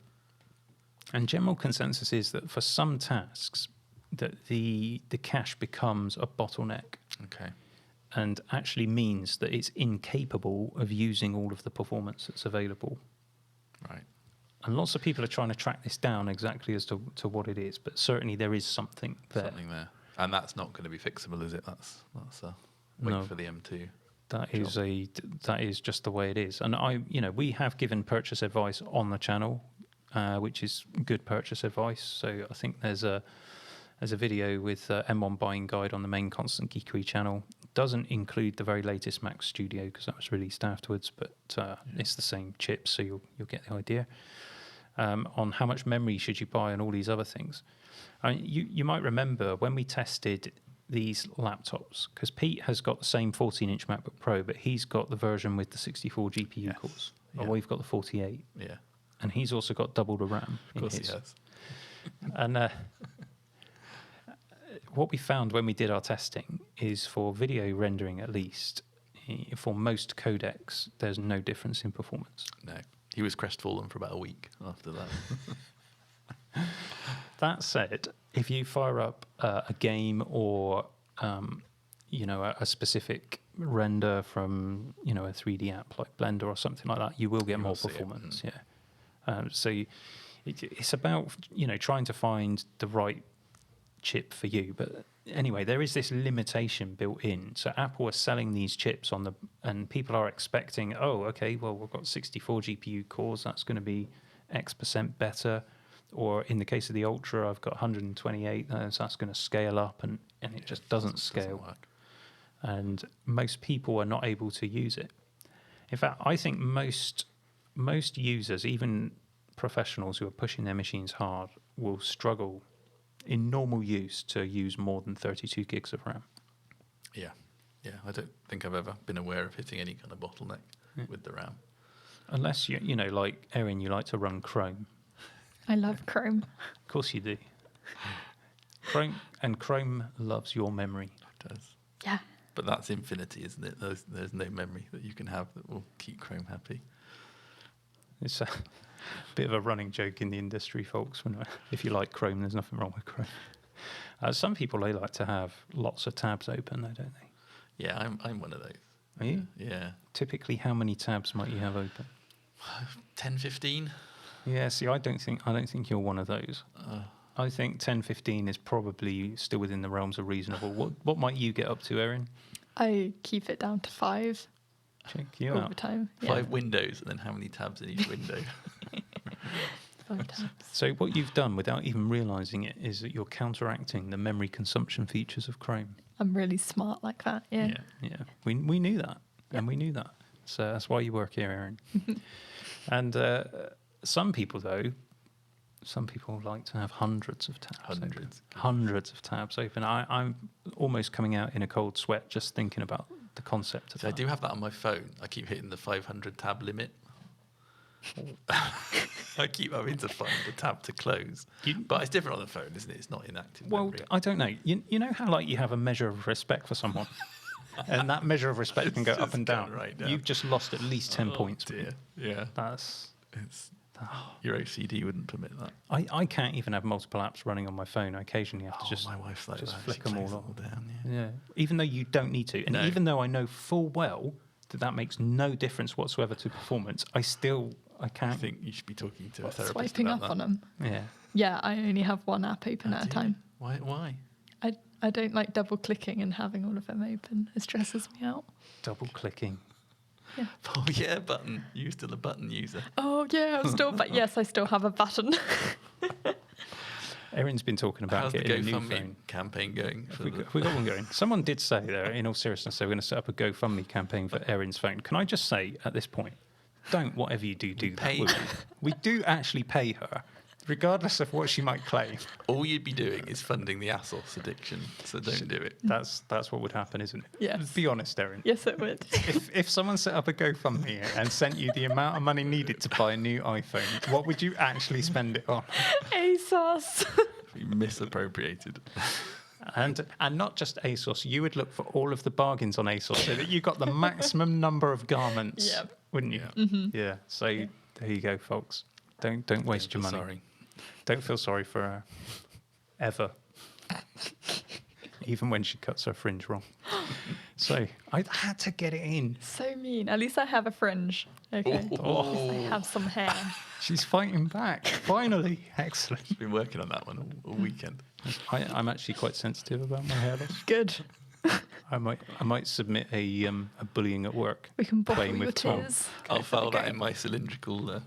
And general consensus is that for some tasks, that the cache becomes a bottleneck. Okay. And actually means that it's incapable of using all of the performance that's available. Right. And lots of people are trying to track this down exactly as to what it is, but certainly there is something there. Something there. And that's not going to be fixable, is it? That's wait for the M2. That is just the way it is. And we have given purchase advice on the channel, which is good purchase advice. So I think there's a video with M1 buying guide on the main Constant Geekery channel. It doesn't include the very latest Mac Studio because that was released afterwards, but it's the same chip, so you'll get the idea. On how much memory should you buy and all these other things. You might remember when we tested these laptops, because Pete has got the same 14-inch MacBook Pro, but he's got the version with the 64 GPU cores. Yeah. Or we've got the 48. Yeah. and he's also got double the RAM. Of course he has. And what we found when we did our testing is for video rendering, at least, for most codecs, there's no difference in performance. No. He was crestfallen for about a week after that. That said, if you fire up a game or a specific render from a 3D app like Blender or something like that, you will get more performance. Yeah. It's about trying to find the right chip for you. But anyway, there is this limitation built in. So Apple are selling these chips and people are expecting, oh, okay, well, we've got 64 GPU cores, that's going to be X% better. Or in the case of the Ultra, I've got 128, so that's going to scale up, and it just doesn't scale. work. And most people are not able to use it. In fact, I think most users, even professionals who are pushing their machines hard, will struggle in normal use to use more than 32 gigs of RAM. Yeah. I don't think I've ever been aware of hitting any kind of bottleneck with the RAM. Unless like Erin, you like to run Chrome. I love Chrome. Of course you do. Chrome loves your memory. It does. Yeah. But that's infinity, isn't it? There's no memory that you can have that will keep Chrome happy. It's a bit of a running joke in the industry, folks. If you like Chrome, there's nothing wrong with Chrome. Some people, they like to have lots of tabs open, though, don't they? Yeah, I'm one of those. Are you? Yeah. Typically, how many tabs might you have open? 10, 15? Yeah, see, I don't think you're one of those. I think 10, 15 is probably still within the realms of reasonable. What might you get up to, Erin? I keep it down to 5 Check you over out. time. 5 windows, and then how many tabs in each window? 5 tabs. So what you've done without even realising it is that you're counteracting the memory consumption features of Chrome. I'm really smart like that. Yeah. Yeah. We knew that, and we knew that. So that's why you work here, Erin. And some people like to have hundreds of tabs. Hundreds of tabs open. I'm almost coming out in a cold sweat just thinking about the concept of So that. I do have that on my phone. I keep hitting the 500 tab limit. I keep having to find the tab to close. But it's different on the phone, isn't it? It's not inactive memory. I don't know. You know how you have a measure of respect for someone, and that measure of respect can go up and down. Right down. You've just lost at least 10 points. Dear. Yeah. Your OCD wouldn't permit that. I can't even have multiple apps running on my phone. I occasionally have to just my wife's like just that. flick She them closes all it off. down. Yeah, even though you don't need to, and No. even though I know full well that makes no difference whatsoever to performance, I I can't. think you should be talking to a What, therapist swiping about up that. on them. Yeah. Yeah, I only have one app open at a time. Why? I don't like double clicking and having all of them open. It stresses me out. Double clicking. Yeah. Oh yeah, button. You're still a button user. Oh yeah, but yes, I still have a button. Erin's been talking about How's the getting a new GoFundMe phone. campaign going? We got one going. Someone did say there, in all seriousness, they were going to set up a GoFundMe campaign for Erin's phone. Can I just say at this point, don't whatever you do pay that. her. We do actually pay her, regardless of what she might claim. All you'd be doing is funding the ASOS addiction, so don't do it. That's what would happen, isn't it? Yes. Be honest, Erin. Yes, it would. If someone set up a GoFundMe and sent you the amount of money needed to buy a new iPhone, what would you actually spend it on? ASOS. Be misappropriated. And not just ASOS, you would look for all of the bargains on ASOS so that you got the maximum number of garments, Yep. wouldn't you? Yeah. Mm-hmm. Yeah. So there you go, folks. Don't waste your money. Sorry. Don't feel sorry for her ever, even when she cuts her fringe wrong. So I had to get it in. So mean. At least I have a fringe. Okay. At least I have some hair. She's fighting back. Finally, excellent. Been working on that one all weekend. I'm actually quite sensitive about my hair loss. Good. I might submit a bullying at work. We can bottle Playing your with Tom. tears. I'll file that in my cylindrical.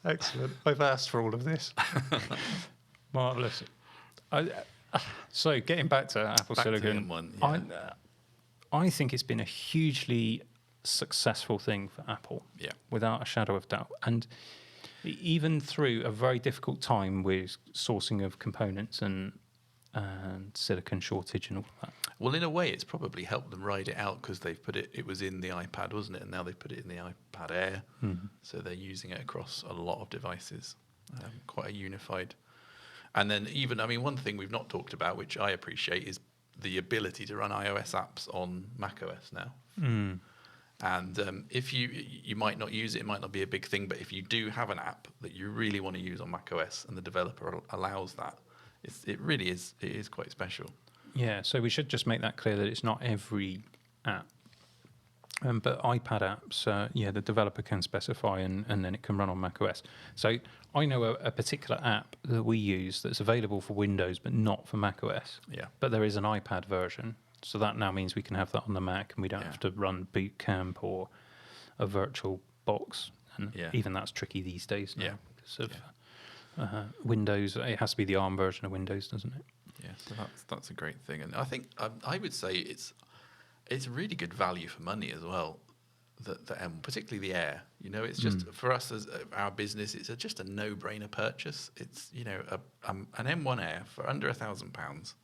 Excellent. I've asked for all of this. Marvellous. So getting back to Apple Back to Silicon, M1, yeah. I think it's been a hugely successful thing for Apple, Yeah. without a shadow of doubt. And even through a very difficult time with sourcing of components and and silicon shortage and all that. Well, in a way, it's probably helped them ride it out because they've put it was in the iPad, wasn't it? And now they've put it in the iPad Air. So they're using it across a lot of devices, quite a unified. And then even, I mean, one thing we've not talked about, which I appreciate, is the ability to run iOS apps on macOS now. And if you might not use it, it might not be a big thing, but if you do have an app that you really want to use on macOS and the developer allows that, it is quite special. Yeah, so we should just make that clear that it's not every app. But iPad apps, the developer can specify and then it can run on macOS. So I know a particular app that we use that's available for Windows but not for macOS. Yeah. But there is an iPad version. So that now means we can have that on the Mac and we don't have to run Boot Camp or a virtual box. And even that's tricky these days now because of Windows. It has to be the ARM version of Windows, doesn't it? Yeah, so that's a great thing. And I think I would say it's really good value for money as well. The M, particularly the Air, it's just for us as our business, it's just a no-brainer purchase. It's an M1 Air for under £1,000.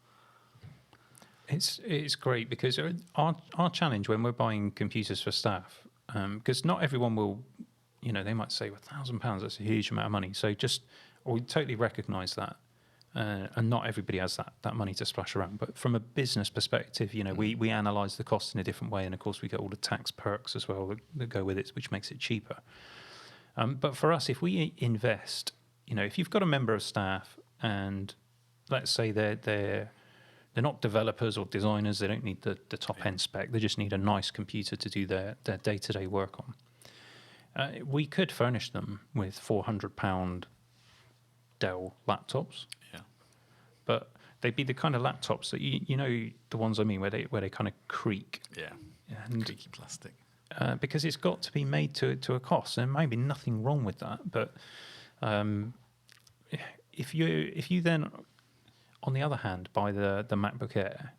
It's great because our challenge when we're buying computers for staff, because not everyone will, they might say, well, £1,000, that's a huge amount of money. So we totally recognise that. And not everybody has that money to splash around. But from a business perspective, we analyse the cost in a different way. And, of course, we get all the tax perks as well that go with it, which makes it cheaper. But for us, if we invest, if you've got a member of staff and let's say they're not developers or designers, they don't need the top-end spec, they just need a nice computer to do their day-to-day work on. We could furnish them with £400 Dell laptops. Yeah. But they'd be the kind of laptops that the ones I mean where they kind of creak. Yeah. And creaky plastic. Because it's got to be made to a cost. There may be nothing wrong with that, but if you then, on the other hand, buy the MacBook Air,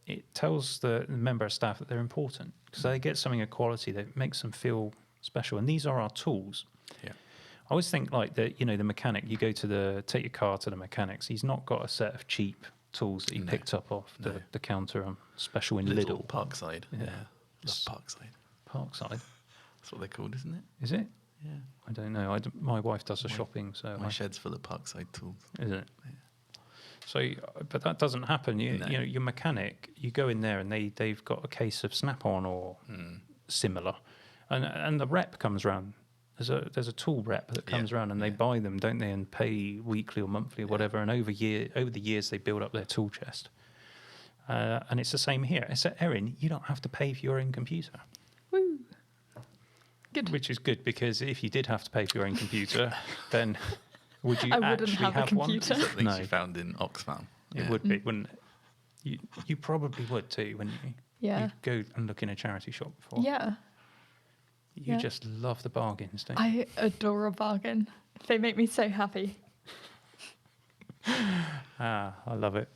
it tells the member of staff that they're important because they get something of quality that makes them feel special. And these are our tools. Yeah. I always think like the mechanic, you go to take your car to the mechanics, he's not got a set of cheap tools that he picked up off the counter on special in Little Lidl. Parkside. Yeah. Love Parkside. Parkside. That's what they're called, isn't it? Is it? Yeah. I don't know. My wife does the shopping, so My shed's full of Parkside tools. Is it? Yeah. So, but that doesn't happen. Your mechanic, you go in there and they've got a case of Snap-on or similar, and the rep comes round. There's a tool rep that comes around and they buy them, don't they, and pay weekly or monthly or whatever. And over the years they build up their tool chest. And it's the same here. It's at Erin, you don't have to pay for your own computer. Woo. Good. Which is good because if you did have to pay for your own computer, then would you I wouldn't actually have a have one? computer. Something No. you found in Oxfam. It would be, wouldn't it? You probably would too, wouldn't you? Yeah. You'd go and look in a charity shop before. Yeah. You just love the bargains, don't you? I adore a bargain. They make me so happy. I love it.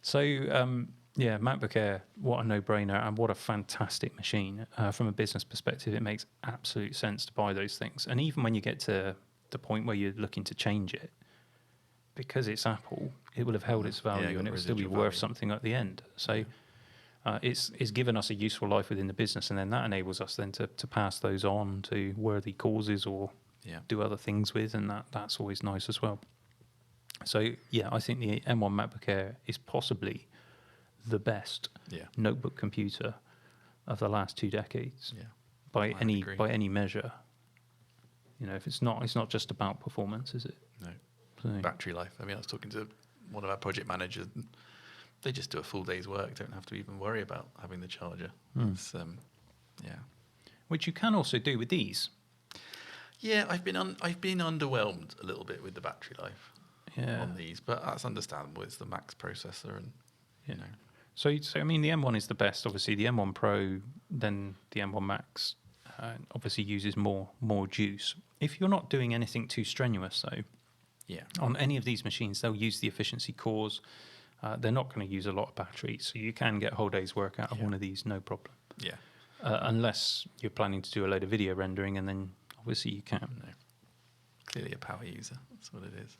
So, MacBook Air, what a no-brainer and what a fantastic machine. From a business perspective, it makes absolute sense to buy those things. And even when you get to the point where you're looking to change it, because it's Apple, it will have held its value and it will still be worth something at the end. So it's given us a useful life within the business, and then that enables us then to pass those on to worthy causes or do other things with, and that's always nice as well. So, I think the M1 MacBook Air is possibly the best notebook computer of the last 2 decades by any measure. If it's not just about performance, is it? No. So, Battery life. I mean, I was talking to one of our project managers. And they just do a full day's work. Don't have to even worry about having the charger. It's, which you can also do with these. Yeah, I've been underwhelmed a little bit with the battery life on these, but that's understandable. It's the Max processor, and So I mean, the M1 is the best. Obviously, the M1 Pro, then the M1 Max, obviously uses more juice. If you're not doing anything too strenuous, though, on any of these machines, they'll use the efficiency cores. They're not going to use a lot of battery, so you can get a whole day's work out of one of these, no problem. Yeah. Unless you're planning to do a load of video rendering, and then obviously you can. No. Clearly a power user. That's what it is.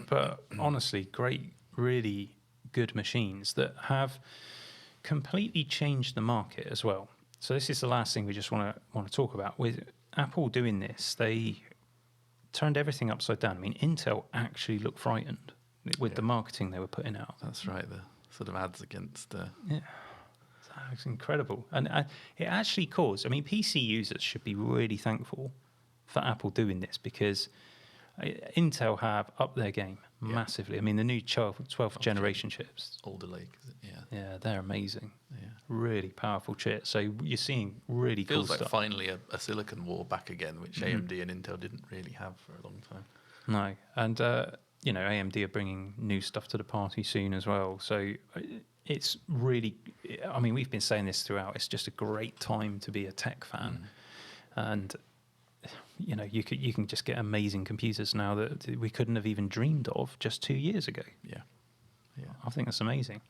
But honestly, great, really good machines that have completely changed the market as well. So this is the last thing we just want to talk about. With Apple doing this, they turned everything upside down. I mean, Intel actually looked frightened with the marketing they were putting out. That's right. The sort of ads against. Yeah, it's incredible, and it actually caused. I mean, PC users should be really thankful for Apple doing this, because Intel have upped their game massively. I mean, the new 12th generation chips. Alder Lake, is it? Yeah. Yeah, they're amazing. Yeah. Really powerful chips. So you're seeing really cool Feels like stuff. finally a silicon war back again, which AMD and Intel didn't really have for a long time. No, and AMD are bringing new stuff to the party soon as well. So it's really, I mean, we've been saying this throughout. It's just a great time to be a tech fan, and you can just get amazing computers now that we couldn't have even dreamed of just 2 years ago. Yeah. I think that's amazing.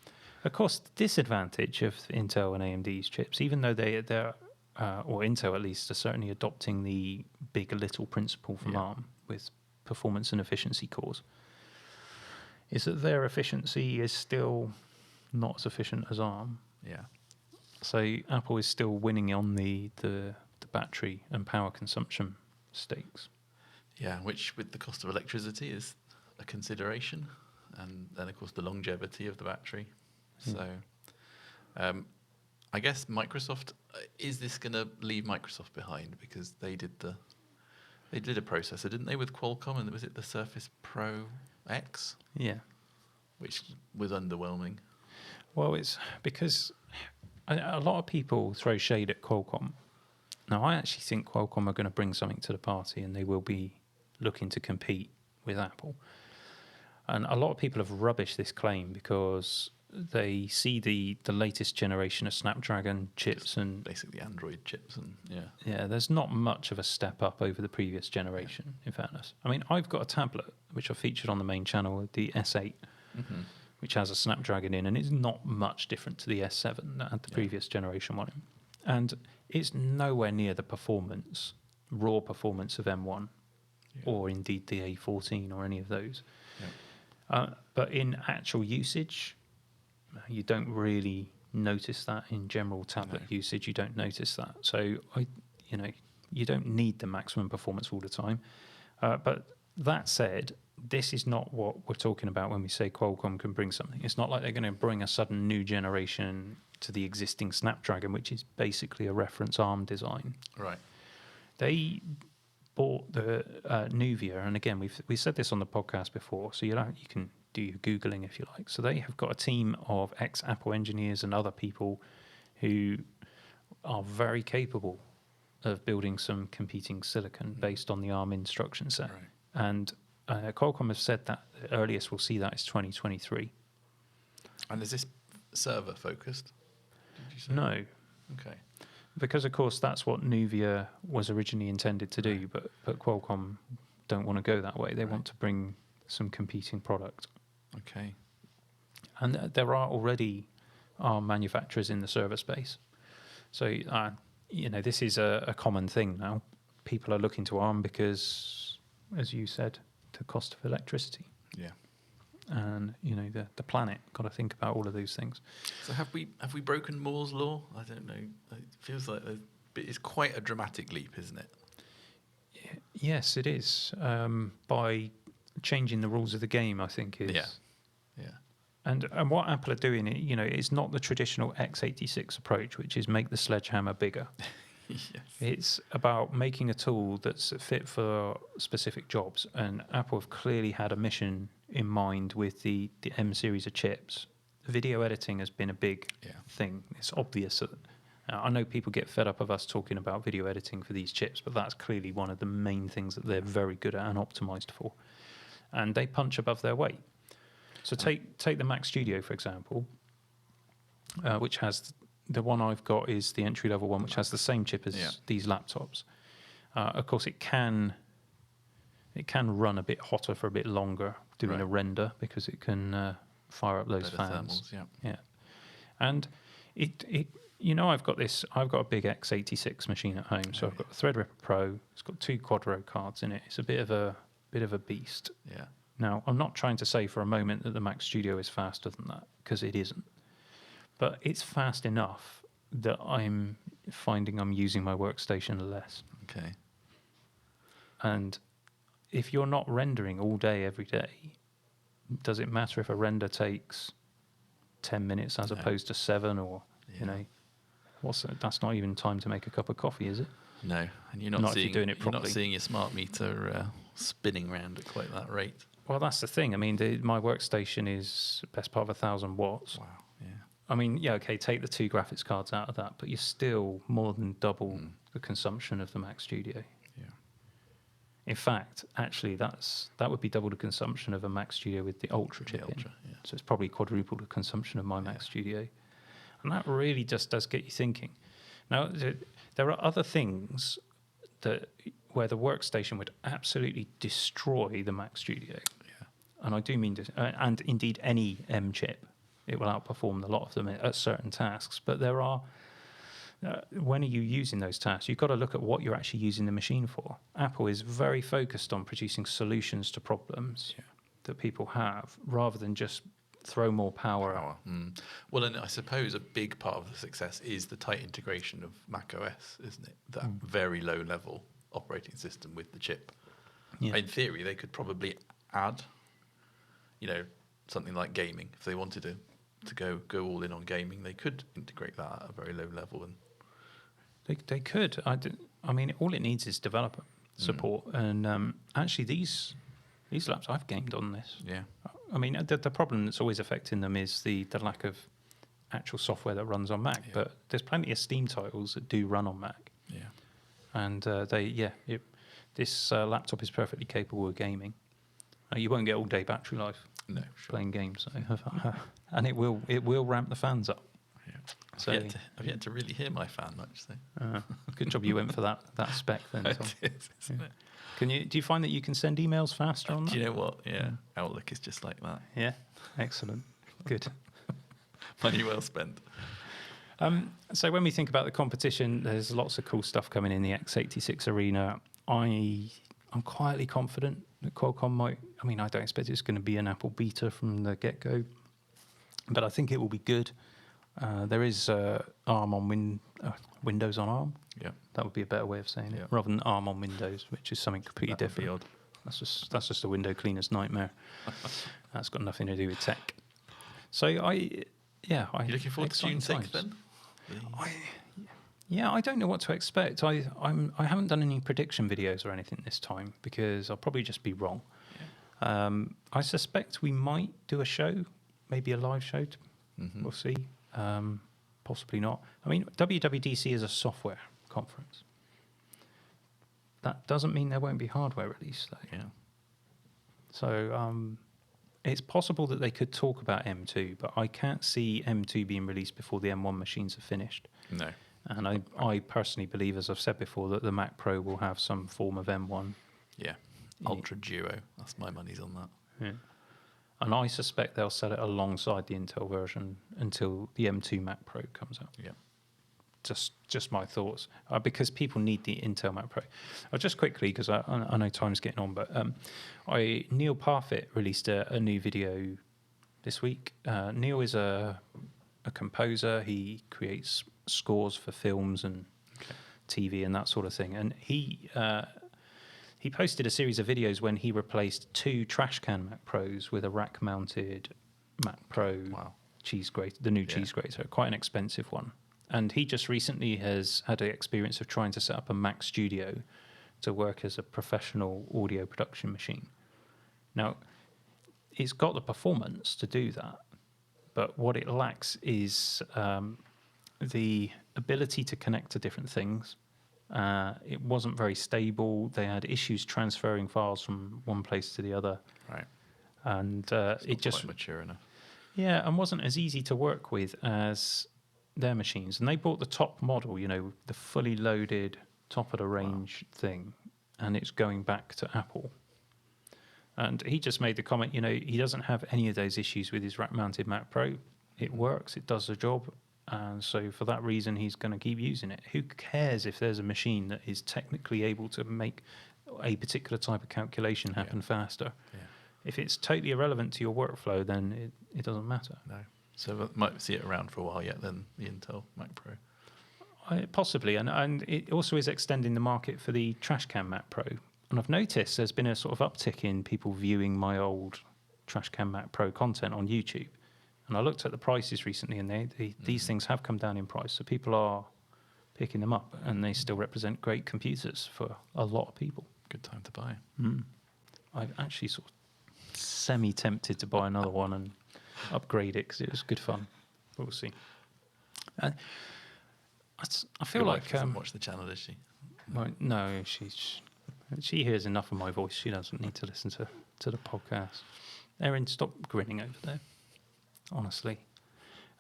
Of course, the disadvantage of Intel and AMD's chips, even though they're or Intel at least, are certainly adopting the big little principle from ARM with performance and efficiency cores, is that their efficiency is still not as efficient as ARM. Yeah. So Apple is still winning on the battery and power consumption stakes. Yeah, which with the cost of electricity is a consideration, and then of course the longevity of the battery. So I guess Microsoft, is this going to leave Microsoft behind, because they did a processor, didn't they, with Qualcomm, and was it the Surface Pro X? Yeah. Which was underwhelming. Well, it's because a lot of people throw shade at Qualcomm. Now, I actually think Qualcomm are going to bring something to the party, and they will be looking to compete with Apple. And a lot of people have rubbished this claim because they see the latest generation of Snapdragon chips and basically Android chips, and there's not much of a step up over the previous generation, in fairness. I mean, I've got a tablet which I featured on the main channel, the S8, which has a Snapdragon in, and it's not much different to the S7 that had the previous generation one in. And it's nowhere near the performance, raw performance of M1 or indeed the A14 or any of those. But in actual usage, you don't really notice that. In general tablet usage, you don't notice that. So you don't need the maximum performance all the time. But that said, this is not what we're talking about when we say Qualcomm can bring something. It's not like they're going to bring a sudden new generation to the existing Snapdragon, which is basically a reference ARM design. Right. They bought the Nuvia, and again, we said this on the podcast before, so you can do your Googling if you like. So they have got a team of ex-Apple engineers and other people who are very capable of building some competing silicon based on the ARM instruction set. Right. And Qualcomm has said that the earliest we'll see that is 2023. And is this server focused? Did you say? No. Okay. Because, of course, that's what Nuvia was originally intended to do, but Qualcomm don't want to go that way. They want to bring some competing product. Okay. And there are already ARM manufacturers in the server space. So, this is a common thing now. People are looking to ARM because, as you said, the cost of electricity. Yeah. And, the planet. Got to think about all of those things. So have we broken Moore's law? I don't know. It feels like it's quite a dramatic leap, isn't it? Yes, it is. By changing the rules of the game, I think is. Yeah. And what Apple are doing, it's not the traditional x86 approach, which is make the sledgehammer bigger. Yes. It's about making a tool that's fit for specific jobs. And Apple have clearly had a mission in mind with the M series of chips. Video editing has been a big thing. It's obvious that I know people get fed up of us talking about video editing for these chips, but that's clearly one of the main things that they're very good at and optimized for. And they punch above their weight. So take the Mac Studio, for example, which has the one I've got is the entry-level one, which has the same chip as these laptops. Of course, it can run a bit hotter for a bit longer doing a render because it can fire up those fans. Thermals, yeah. And I've got a big x86 machine at home, so I've got a Threadripper Pro. It's got 2 Quadro cards in it. It's a bit of a beast. Yeah. Now, I'm not trying to say for a moment that the Mac Studio is faster than that, because it isn't. But it's fast enough that I'm finding I'm using my workstation less. Okay. And if you're not rendering all day, every day, does it matter if a render takes 10 minutes as opposed to 7 or, you know, that's not even time to make a cup of coffee, is it? No, and you're not Not if seeing you're doing it you're not properly. seeing your smart meter spinning around at quite that rate. Well, that's the thing. I mean, my workstation is best part of 1,000 watts. Wow. Yeah. I mean, yeah, okay, take the 2 graphics cards out of that, but you're still more than double the consumption of the Mac Studio. Yeah. In fact, actually, that would be double the consumption of a Mac Studio with the Ultra chip in. Ultra, yeah. So it's probably quadruple the consumption of my Mac Studio. And that really just does get you thinking. Now, there are other things where the workstation would absolutely destroy the Mac Studio. Yeah. And I do mean this, and indeed any M chip. It will outperform a lot of them at certain tasks. But there are, when are you using those tasks? You've got to look at what you're actually using the machine for. Apple is very focused on producing solutions to problems that people have, rather than just throw more power. Well, and I suppose a big part of the success is the tight integration of Mac OS, isn't it? That very low level operating system with the chip. Yeah. In theory, they could probably add, something like gaming. If they wanted to go all in on gaming, they could integrate that at a very low level. And They could. I mean, all it needs is developer support. And actually, these laptops, I've gamed on this. yeah, I mean, the problem that's always affecting them is the lack of actual software that runs on Mac. Yeah. But there's plenty of Steam titles that do run on Mac. yeah, And this laptop is perfectly capable of gaming. You won't get all day battery life no, sure. playing games, and it will ramp the fans up. Yeah. So I've yet to really hear my fan much. So good job you went for that spec then. Tom. it is, isn't it? Do you find that you can send emails faster on that? Do you know what? Yeah, Outlook is just like that. Yeah, excellent, good. Money well spent. So when we think about the competition, there's lots of cool stuff coming in the x86 arena. I'm quietly confident that Qualcomm might. I mean, I don't expect it's going to be an Apple beta from the get-go, but I think it will be good. There is ARM on Windows on ARM. Yeah, That would be a better way of saying Yeah. it, rather than ARM on Windows, which is something completely That would be different. odd. That's just a window cleaner's nightmare. That's got nothing to do with tech. So You looking forward to exciting June 6th times. then? I don't know what to expect. I haven't done any prediction videos or anything this time because I'll probably just be wrong. I suspect we might do a show, maybe a live show. We'll see. Possibly not. I mean, WWDC is a software conference. That doesn't mean there won't be hardware release, though. Yeah. So it's possible that they could talk about M2, but I can't see M2 being released before the M1 machines are finished. No. And I personally believe, as I've said before, that the Mac Pro will have some form of M1. Yeah. Ultra Duo. That's my money's on that. Yeah. And I suspect they'll sell it alongside the Intel version until the M2 Mac Pro comes out. Yeah. Just my thoughts, because people need the Intel Mac Pro. Just quickly, because I know time's getting on, but Neil Parfit released a new video this week. Neil is a composer. He creates scores for films and TV and that sort of thing. And he posted a series of videos when he replaced 2 trash can Mac Pros with a rack-mounted Mac Pro cheese grater, the new cheese grater, quite an expensive one. And he just recently has had the experience of trying to set up a Mac Studio to work as a professional audio production machine. Now, it's got the performance to do that, but what it lacks is the ability to connect to different things. It wasn't very stable. They had issues transferring files from one place to the other. Right. And It's it not just... quite mature enough. Yeah, and wasn't as easy to work with as their machines. And they bought the top model, the fully loaded, top-of-the-range thing, and it's going back to Apple. And he just made the comment, he doesn't have any of those issues with his rack-mounted Mac Pro. It works, it does the job, and so for that reason, he's going to keep using it. Who cares if there's a machine that is technically able to make a particular type of calculation happen faster? Yeah. If it's totally irrelevant to your workflow, then it doesn't matter. No. So we might see it around for a while yet. Then the Intel Mac Pro. Possibly, and it also is extending the market for the trash can Mac Pro. And I've noticed there's been a sort of uptick in people viewing my old trash can Mac Pro content on YouTube. And I looked at the prices recently, and these things have come down in price. So people are picking them up, and they still represent great computers for a lot of people. Good time to buy. I've actually sort of semi-tempted to buy another one and upgrade it because it was good fun. But we'll see. I feel Your like... wife doesn't watch the channel, does she? Well, no, she hears enough of my voice. She doesn't need to listen to the podcast. Erin, stop grinning over there. Honestly.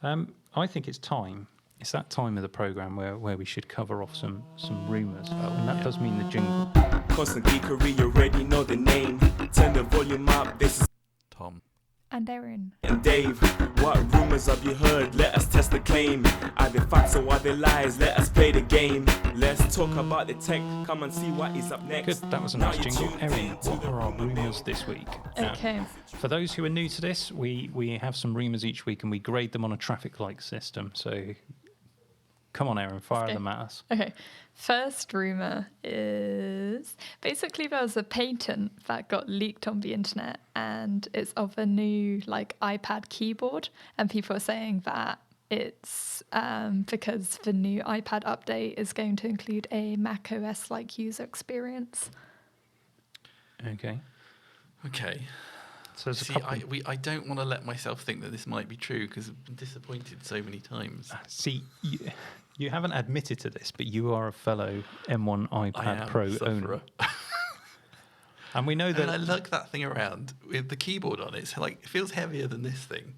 I think it's time. It's that time of the programme where we should cover off some rumours. And that does mean the jingle. Constant geekery, you already know the name. Turn the volume up, this is Tom. And Erin. and Dave. What rumours have you heard? Let us test the claim. Are they facts or are they lies? Let us play the game. Let's talk about the tech. Come and see what is up next. Good, that was a Now nice you jingle. tuned Erin, in to what the are our Rumour Mill. rumours this week? Okay. For those who are new to this, we have some rumours each week and we grade them on a traffic-like system. So come on, Erin, fire Okay. them at us. Okay. First rumor is basically there was a patent that got leaked on the internet, and it's of a new iPad keyboard, and people are saying that it's because the new iPad update is going to include a Mac OS like user experience. Okay. Okay. So there's a See, couple... I don't want to let myself think that this might be true because I've been disappointed so many times. See, you haven't admitted to this, but you are a fellow M1 I iPad am Pro a sufferer. owner. And we know And I that... lug that thing around with the keyboard on it. It's like, it feels heavier than this thing.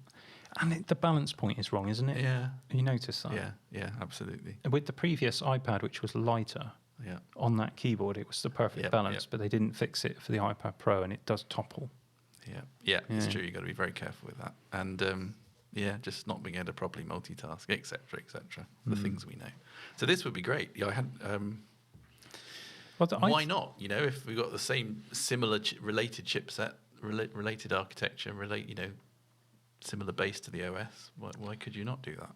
And the balance point is wrong, isn't it? Yeah. You notice that? Yeah, absolutely. And with the previous iPad, which was lighter, Yeah. on that keyboard, it was the perfect Yep, balance, yep. but they didn't fix it for the iPad Pro, and it does topple. Yeah, it's Yeah. true. You've got to be very careful with that. And just not being able to properly multitask, etc., etc. The things we know. So this would be great. Yeah, I had. Well, Why not? You know, if we got the same similar related chipset, related architecture, similar base to the OS, why could you not do that?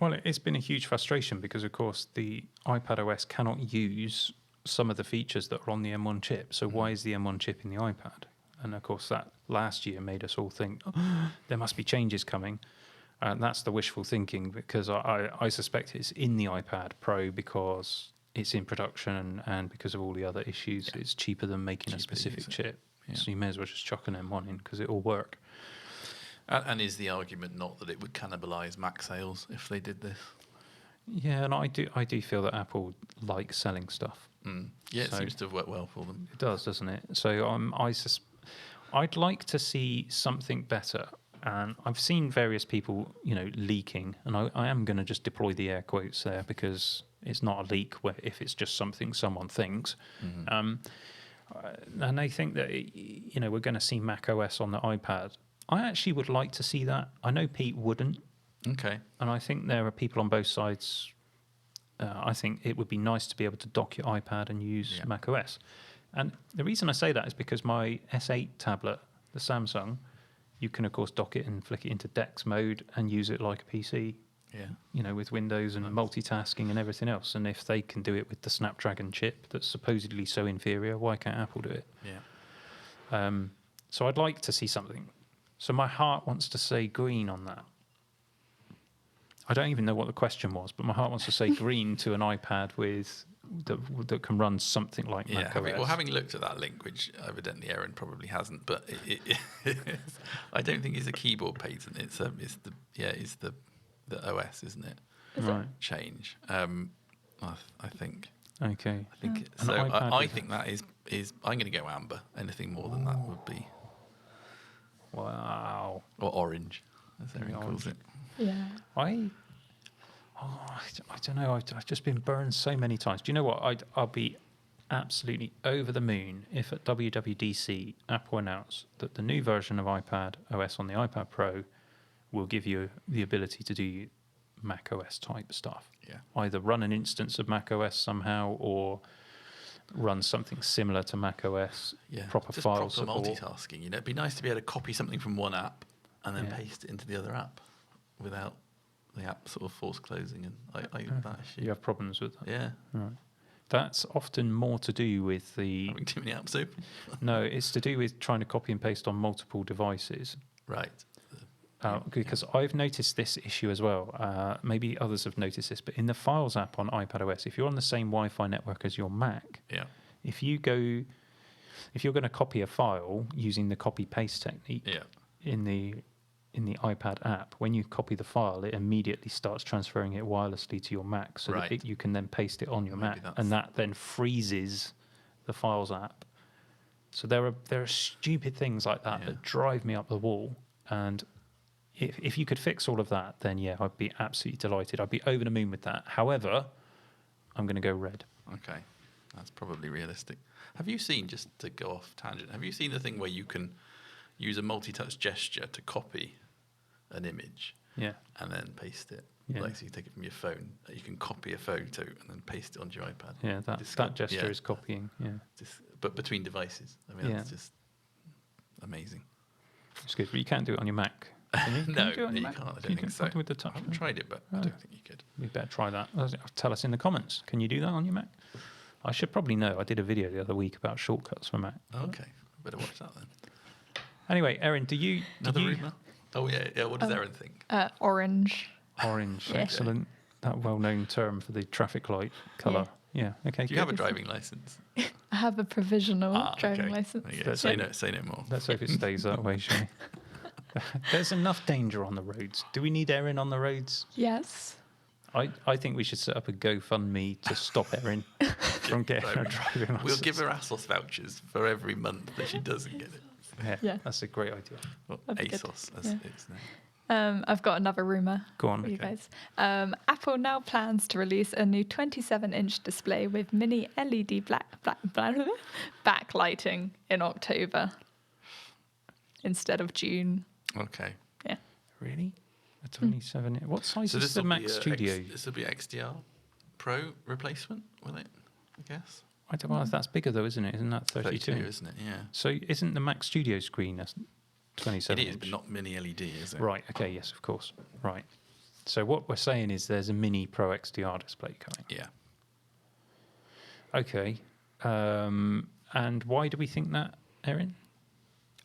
Well, it's been a huge frustration because, of course, the iPad OS cannot use some of the features that are on the M1 chip. So why is the M1 chip in the iPad? And, of course, that last year made us all think, there must be changes coming. And that's the wishful thinking, because I suspect it's in the iPad Pro because it's in production and because of all the other issues. Yeah. It's cheaper than making a Cheaper to specific use it. chip. Yeah. So you may as well just chuck an M1 in because it will work. And is the argument not that it would cannibalise Mac sales if they did this? Yeah, and I do feel that Apple likes selling stuff. Yeah, it So- seems to have worked well for them. It does, doesn't it? So I'd like to see something better. And I've seen various people, leaking, and I am going to just deploy the air quotes there because it's not a leak if it's just something someone thinks. And they think that we're going to see Mac OS on the iPad. I actually would like to see that. I know Pete wouldn't, Okay. and I think there are people on both sides. I think it would be nice to be able to dock your iPad and use Yeah. Mac OS. And the reason I say that is because my S8 tablet, the Samsung, you can of course dock it and flick it into DeX mode and use it like a PC, Yeah. with Windows and multitasking and everything else. And if they can do it with the Snapdragon chip that's supposedly so inferior, why can't Apple do it? Yeah. So I'd like to see something. So my heart wants to say green on that. I don't even know what the question was, but my heart wants to say green to an iPad that can run something like Yeah, Mac OS. having looked at that link, which evidently Erin probably hasn't, but I don't think it's a keyboard patent. It's the OS, isn't it? Right. Change. I think. Okay. I think. An So iPad I with- think that is. I'm going to go amber. Anything more than that would be, Wow. or orange, as Erin calls it. Yeah. I don't know. I've just been burned so many times. Do you know what? I'll be absolutely over the moon if at WWDC Apple announce that the new version of iPad OS on the iPad Pro will give you the ability to do Mac OS type stuff. Yeah. Either run an instance of Mac OS somehow or runs something similar to Mac OS, Yeah, proper just file proper support. multitasking. You know, it'd be nice to be able to copy something from one app and then Yeah. paste it into the other app without the app sort of force closing. And that issue. You have problems with that. Yeah, Right. That's often more to do with the... having too many apps open. No, it's to do with trying to copy and paste on multiple devices. Right. Because I've noticed this issue as well. Maybe others have noticed this, but in the Files app on iPadOS, if you're on the same Wi-Fi network as your Mac, Yeah. if you're going to copy a file using the copy-paste technique Yeah. in the iPad app, when you copy the file, it immediately starts transferring it wirelessly to your Mac, so Right. that you can then paste it on your Maybe Mac, that's- and that then freezes the Files app. So there are stupid things like that Yeah. that drive me up the wall, and if you could fix all of that, then yeah, I'd be absolutely delighted. I'd be over the moon with that. However, I'm going to go red. Okay, that's probably realistic. Have you seen, just to go off tangent, have you seen the thing where you can use a multi-touch gesture to copy an image Yeah. and then paste it? Yeah. Like, so you take it from your phone, you can copy a photo and then paste it onto your iPad. Yeah, that gesture is copying. Yeah, But between devices. I mean, Yeah. that's just amazing. it's good. But you can't do it on your Mac. Can you? Can No, you do it on you your Mac? can't. I Can don't you think do so. it with the touch? I haven't tried it, but I Oh. don't think you could. You better try that. Tell us in the comments. Can you do that on your Mac? I should probably know. I did a video the other week about shortcuts for Mac. Okay, better watch that then. Anyway, Erin, Another rumour? Oh, yeah. What does Erin think? Orange. Orange, Yeah. excellent. That well-known term for the traffic light colour. Yeah. Okay. Do you have a good. driving license? I have a provisional driving okay. license. There you go. That's Say no more. Let's hope it stays that way, shall we? There's enough danger on the roads. Do we need Erin on the roads? Yes. I think we should set up a GoFundMe to stop Erin from getting her driving license. We'll give her ASOS vouchers for every month that she doesn't get it. Yeah, Yeah. that's a great idea. Well, That'd be good. ASOS, that's Yeah. its name. I've got another rumour Go on. for you Okay. guys. Apple now plans to release a new 27-inch display with mini LED backlighting in October instead of June. Okay. Yeah. Really? A 27? What size So is this the will Mac be Studio? This will be XDR Pro replacement, will it? I guess. I don't know. That's bigger though, isn't it? Isn't that 32? isn't it? Yeah. So isn't the Mac Studio screen a 27 It is, inch? but not mini LED, is it? Right. Okay. Yes, of course. Right. So what we're saying is there's a mini Pro XDR display coming. Yeah. Okay. And why do we think that, Erin?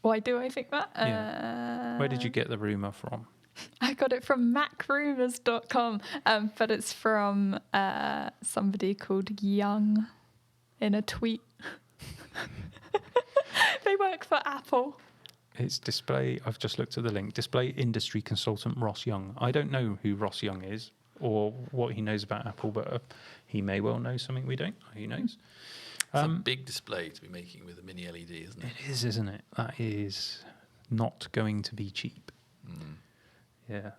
Why do I think that? Yeah. Where did you get the rumor from? I got it from macrumors.com, but it's from somebody called Young in a tweet. They work for Apple. It's display. I've just looked at the link. Display industry consultant Ross Young. I don't know who Ross Young is or what he knows about Apple, but he may well know something we don't. Who knows? It's a big display to be making with a mini LED, isn't it? It is, isn't it? That is not going to be cheap. Mm. Yeah.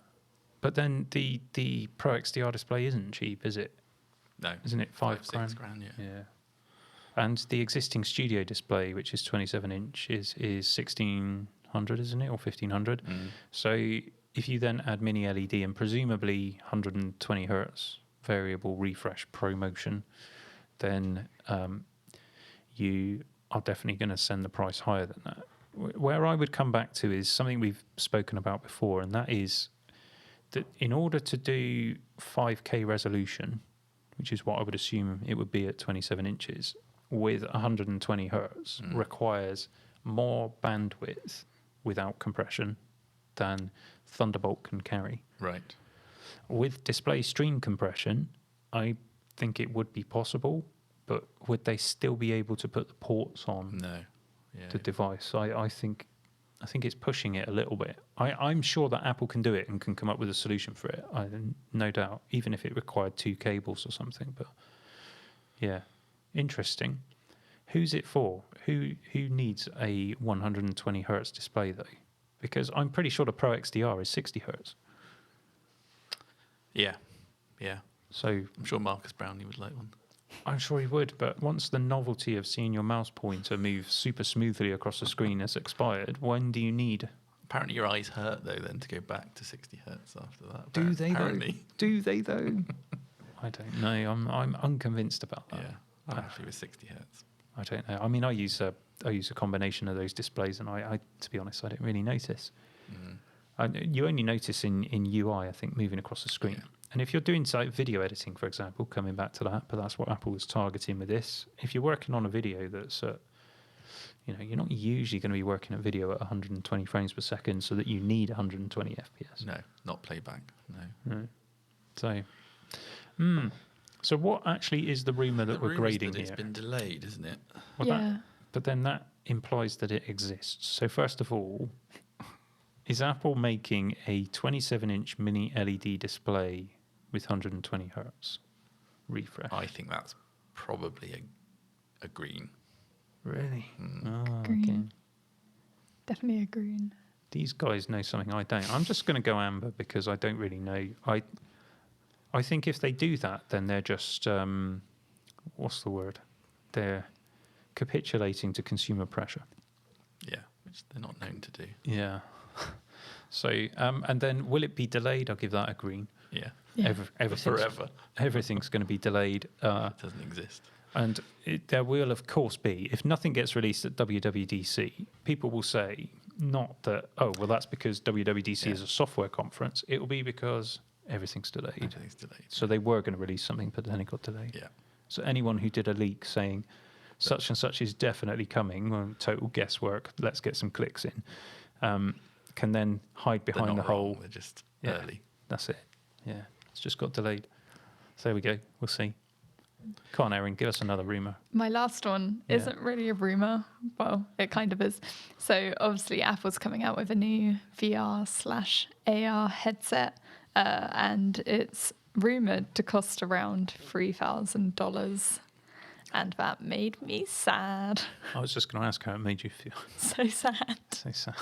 But then the Pro XDR display isn't cheap, is it? No. Isn't it 5 6 grand? grand, yeah. Yeah. And the existing studio display, which is 27 inch, is 1600, isn't it, or 1500? Mm. So if you then add mini LED and presumably 120 hertz variable refresh ProMotion, then you are definitely going to send the price higher than that. Where I would come back to is something we've spoken about before, and that is that in order to do 5K resolution, which is what I would assume it would be at 27 inches, with 120 hertz, requires more bandwidth without compression than Thunderbolt can carry. Right. With display stream compression, I think it would be possible, but would they still be able to put the ports on No. Yeah. the device? I think it's pushing it a little bit. I'm sure that Apple can do it and can come up with a solution for it. No doubt, even if it required 2 cables or something. But yeah, interesting. Who's it for? Who needs a 120 hertz display though? Because I'm pretty sure the Pro XDR is 60 hertz. Yeah. Yeah. So I'm sure Marcus Brownlee would like one. I'm sure he would, but once the novelty of seeing your mouse pointer move super smoothly across the screen has expired, when do you need? Apparently your eyes hurt, though, then, to go back to 60 hertz after that. Do they Apparently. though? Do they though? I don't know. I'm unconvinced about that. Yeah. I'm happy with 60 hertz. I don't know. I mean, I use a combination of those displays, and I to be honest, I don't really notice. You only notice in UI, I think, moving across the screen. Yeah. And if you're doing video editing, for example, coming back to that, but that's what Apple was targeting with this. If you're working on a video that's you're not usually going to be working at video at 120 frames per second, so that you need 120 FPS. No, not playback. No. So what actually is the rumor that we're grading here? It's been delayed, isn't it? Yeah. But then that implies that it exists. So first of all, is Apple making a 27-inch mini LED display with 120 hertz refresh? I think that's probably a green. Really? Oh, Green. okay. Definitely a green. These guys know something I don't. I'm just going to go amber because I don't really know. I think if they do that, then they're just what's the word? They're capitulating to consumer pressure. Yeah, which they're not known to do. Yeah. So and then will it be delayed? I'll give that a green. Yeah. Yeah. Forever. Everything's going to be delayed. It doesn't exist. And there will, of course, be, if nothing gets released at WWDC, people will say, not that, oh, well, that's because WWDC is a software conference. It will be because everything's delayed. Everything's delayed. So they were going to release something, but then it got delayed. Yeah. So anyone who did a leak saying such and such is definitely coming, well, total guesswork, let's get some clicks in, can then hide They're behind not the wrong, whole... They're just Yeah, early. that's it. Yeah, it's just got delayed. So there we go. We'll see. Come on, Erin, give us another rumour. My last one Yeah. isn't really a rumor. Well, it kind of is. So obviously Apple's coming out with a new VR/AR headset, and it's rumored to cost around $3,000. And that made me sad. I was just going to ask how it made you feel. So sad. So sad.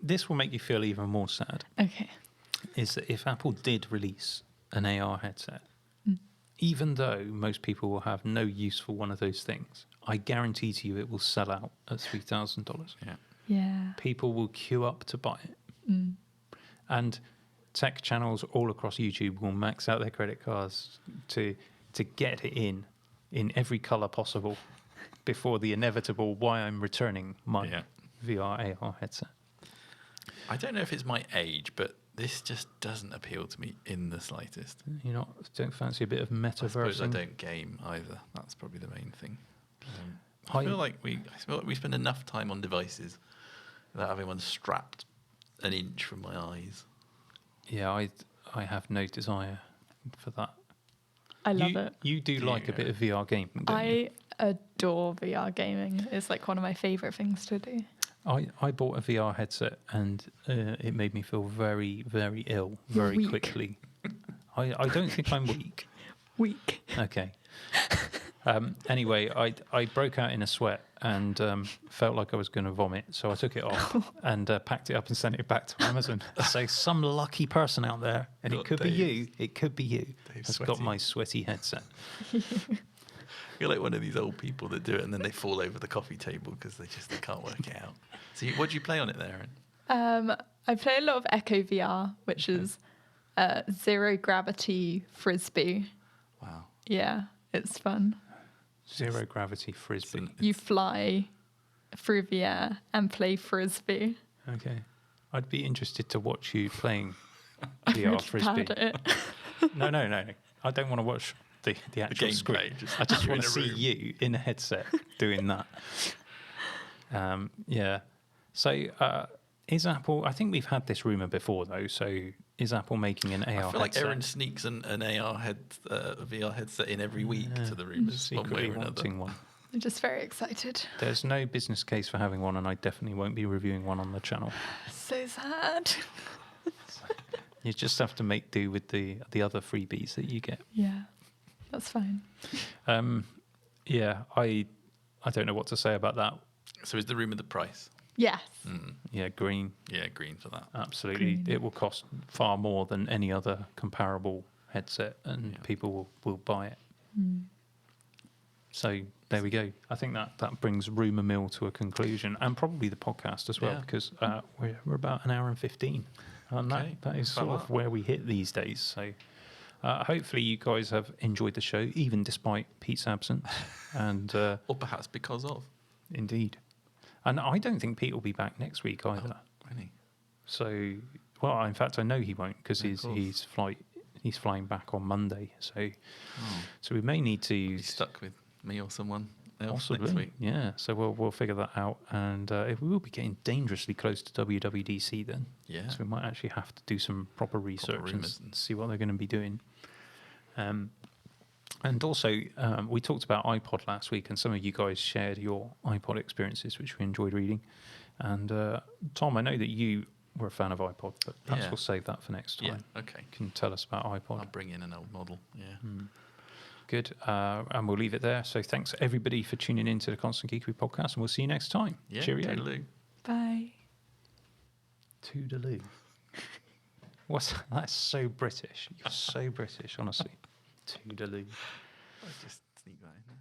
This will make you feel even more sad. Okay. Is that if Apple did release an AR headset, even though most people will have no use for one of those things, I guarantee to you it will sell out at $3,000. Yeah. Yeah. People will queue up to buy it. And tech channels all across YouTube will max out their credit cards to get it in every colour possible before the inevitable why I'm returning my VR AR headset. I don't know if it's my age, but this just doesn't appeal to me in the slightest. You don't fancy a bit of I suppose I metaverse? don't game either. That's probably the main thing. I feel like we spend enough time on devices without having one strapped an inch from my eyes. Yeah, I have no desire for that. I love it. You do like a bit of VR gaming, don't you? I adore VR gaming. It's like one of my favourite things to do. I bought a VR headset and it made me feel very, very ill very Weak. quickly. I don't think I'm weak. Weak. Okay. Anyway, I broke out in a sweat and felt like I was going to vomit, so I took it off and packed it up and sent it back to Amazon. So some lucky person out there, and Got it could be Dave. you, it could be you, Dave's has got sweaty. my sweaty headset. You're like one of these old people that do it and then they fall over the coffee table because they can't work it out. So what do you play on it there, Erin? I play a lot of Echo VR, which is zero gravity frisbee. Wow. Yeah, it's fun. Zero gravity frisbee. You fly through the air and play frisbee. Okay. I'd be interested to watch you playing I'm VR really frisbee. bad at it. No. I don't want to watch the actual gameplay, screen. just I just you want in to a see room. you in a headset doing that. Yeah. So is Apple? I think we've had this rumor before though. So is Apple making an AR I feel like headset? Erin sneaks an AR VR headset in every week to the rumours, one way Secretly or another. wanting one. I'm just very excited. There's no business case for having one, and I definitely won't be reviewing one on the channel. So sad. You just have to make do with the other freebies that you get. Yeah, that's fine. Yeah, I don't know what to say about that. So is the rumour the price? Yes. Yeah, green. Yeah, green for that. Absolutely. Green. It will cost far more than any other comparable headset, and people will buy it. So there we go. I think that brings Rumour Mill to a conclusion, and probably the podcast as well, Yeah. because we're about an hour and 15. And Okay. that is Quite sort a of lot. where we hit these days. So Hopefully you guys have enjoyed the show, even despite Pete's absence. And Or perhaps because of. indeed. And I don't think Pete will be back next week either. Really? So, well, in fact, I know he won't because Yeah, of course. he's flying back on Monday. So, Oh. so we may need to He's stuck with me or someone else next possibly, week. yeah. So we'll figure that out, and we will be getting dangerously close to WWDC then. Yeah. So we might actually have to do some proper research and rumours. see what they're going to be doing. And also, we talked about iPod last week, and some of you guys shared your iPod experiences, which we enjoyed reading. And Tom, I know that you were a fan of iPod, but perhaps Yeah. we'll save that for next time. Yeah, okay. You can tell us about iPod. I'll bring in an old model, yeah. Good. And we'll leave it there. So thanks, everybody, for tuning in to the Constant Geekery podcast, and we'll see you next time. Yeah, Cheerio. toodaloo. Bye. Toodaloo. That's so British. You're so British, honestly. Toodaloo. I'll just sneak that in there.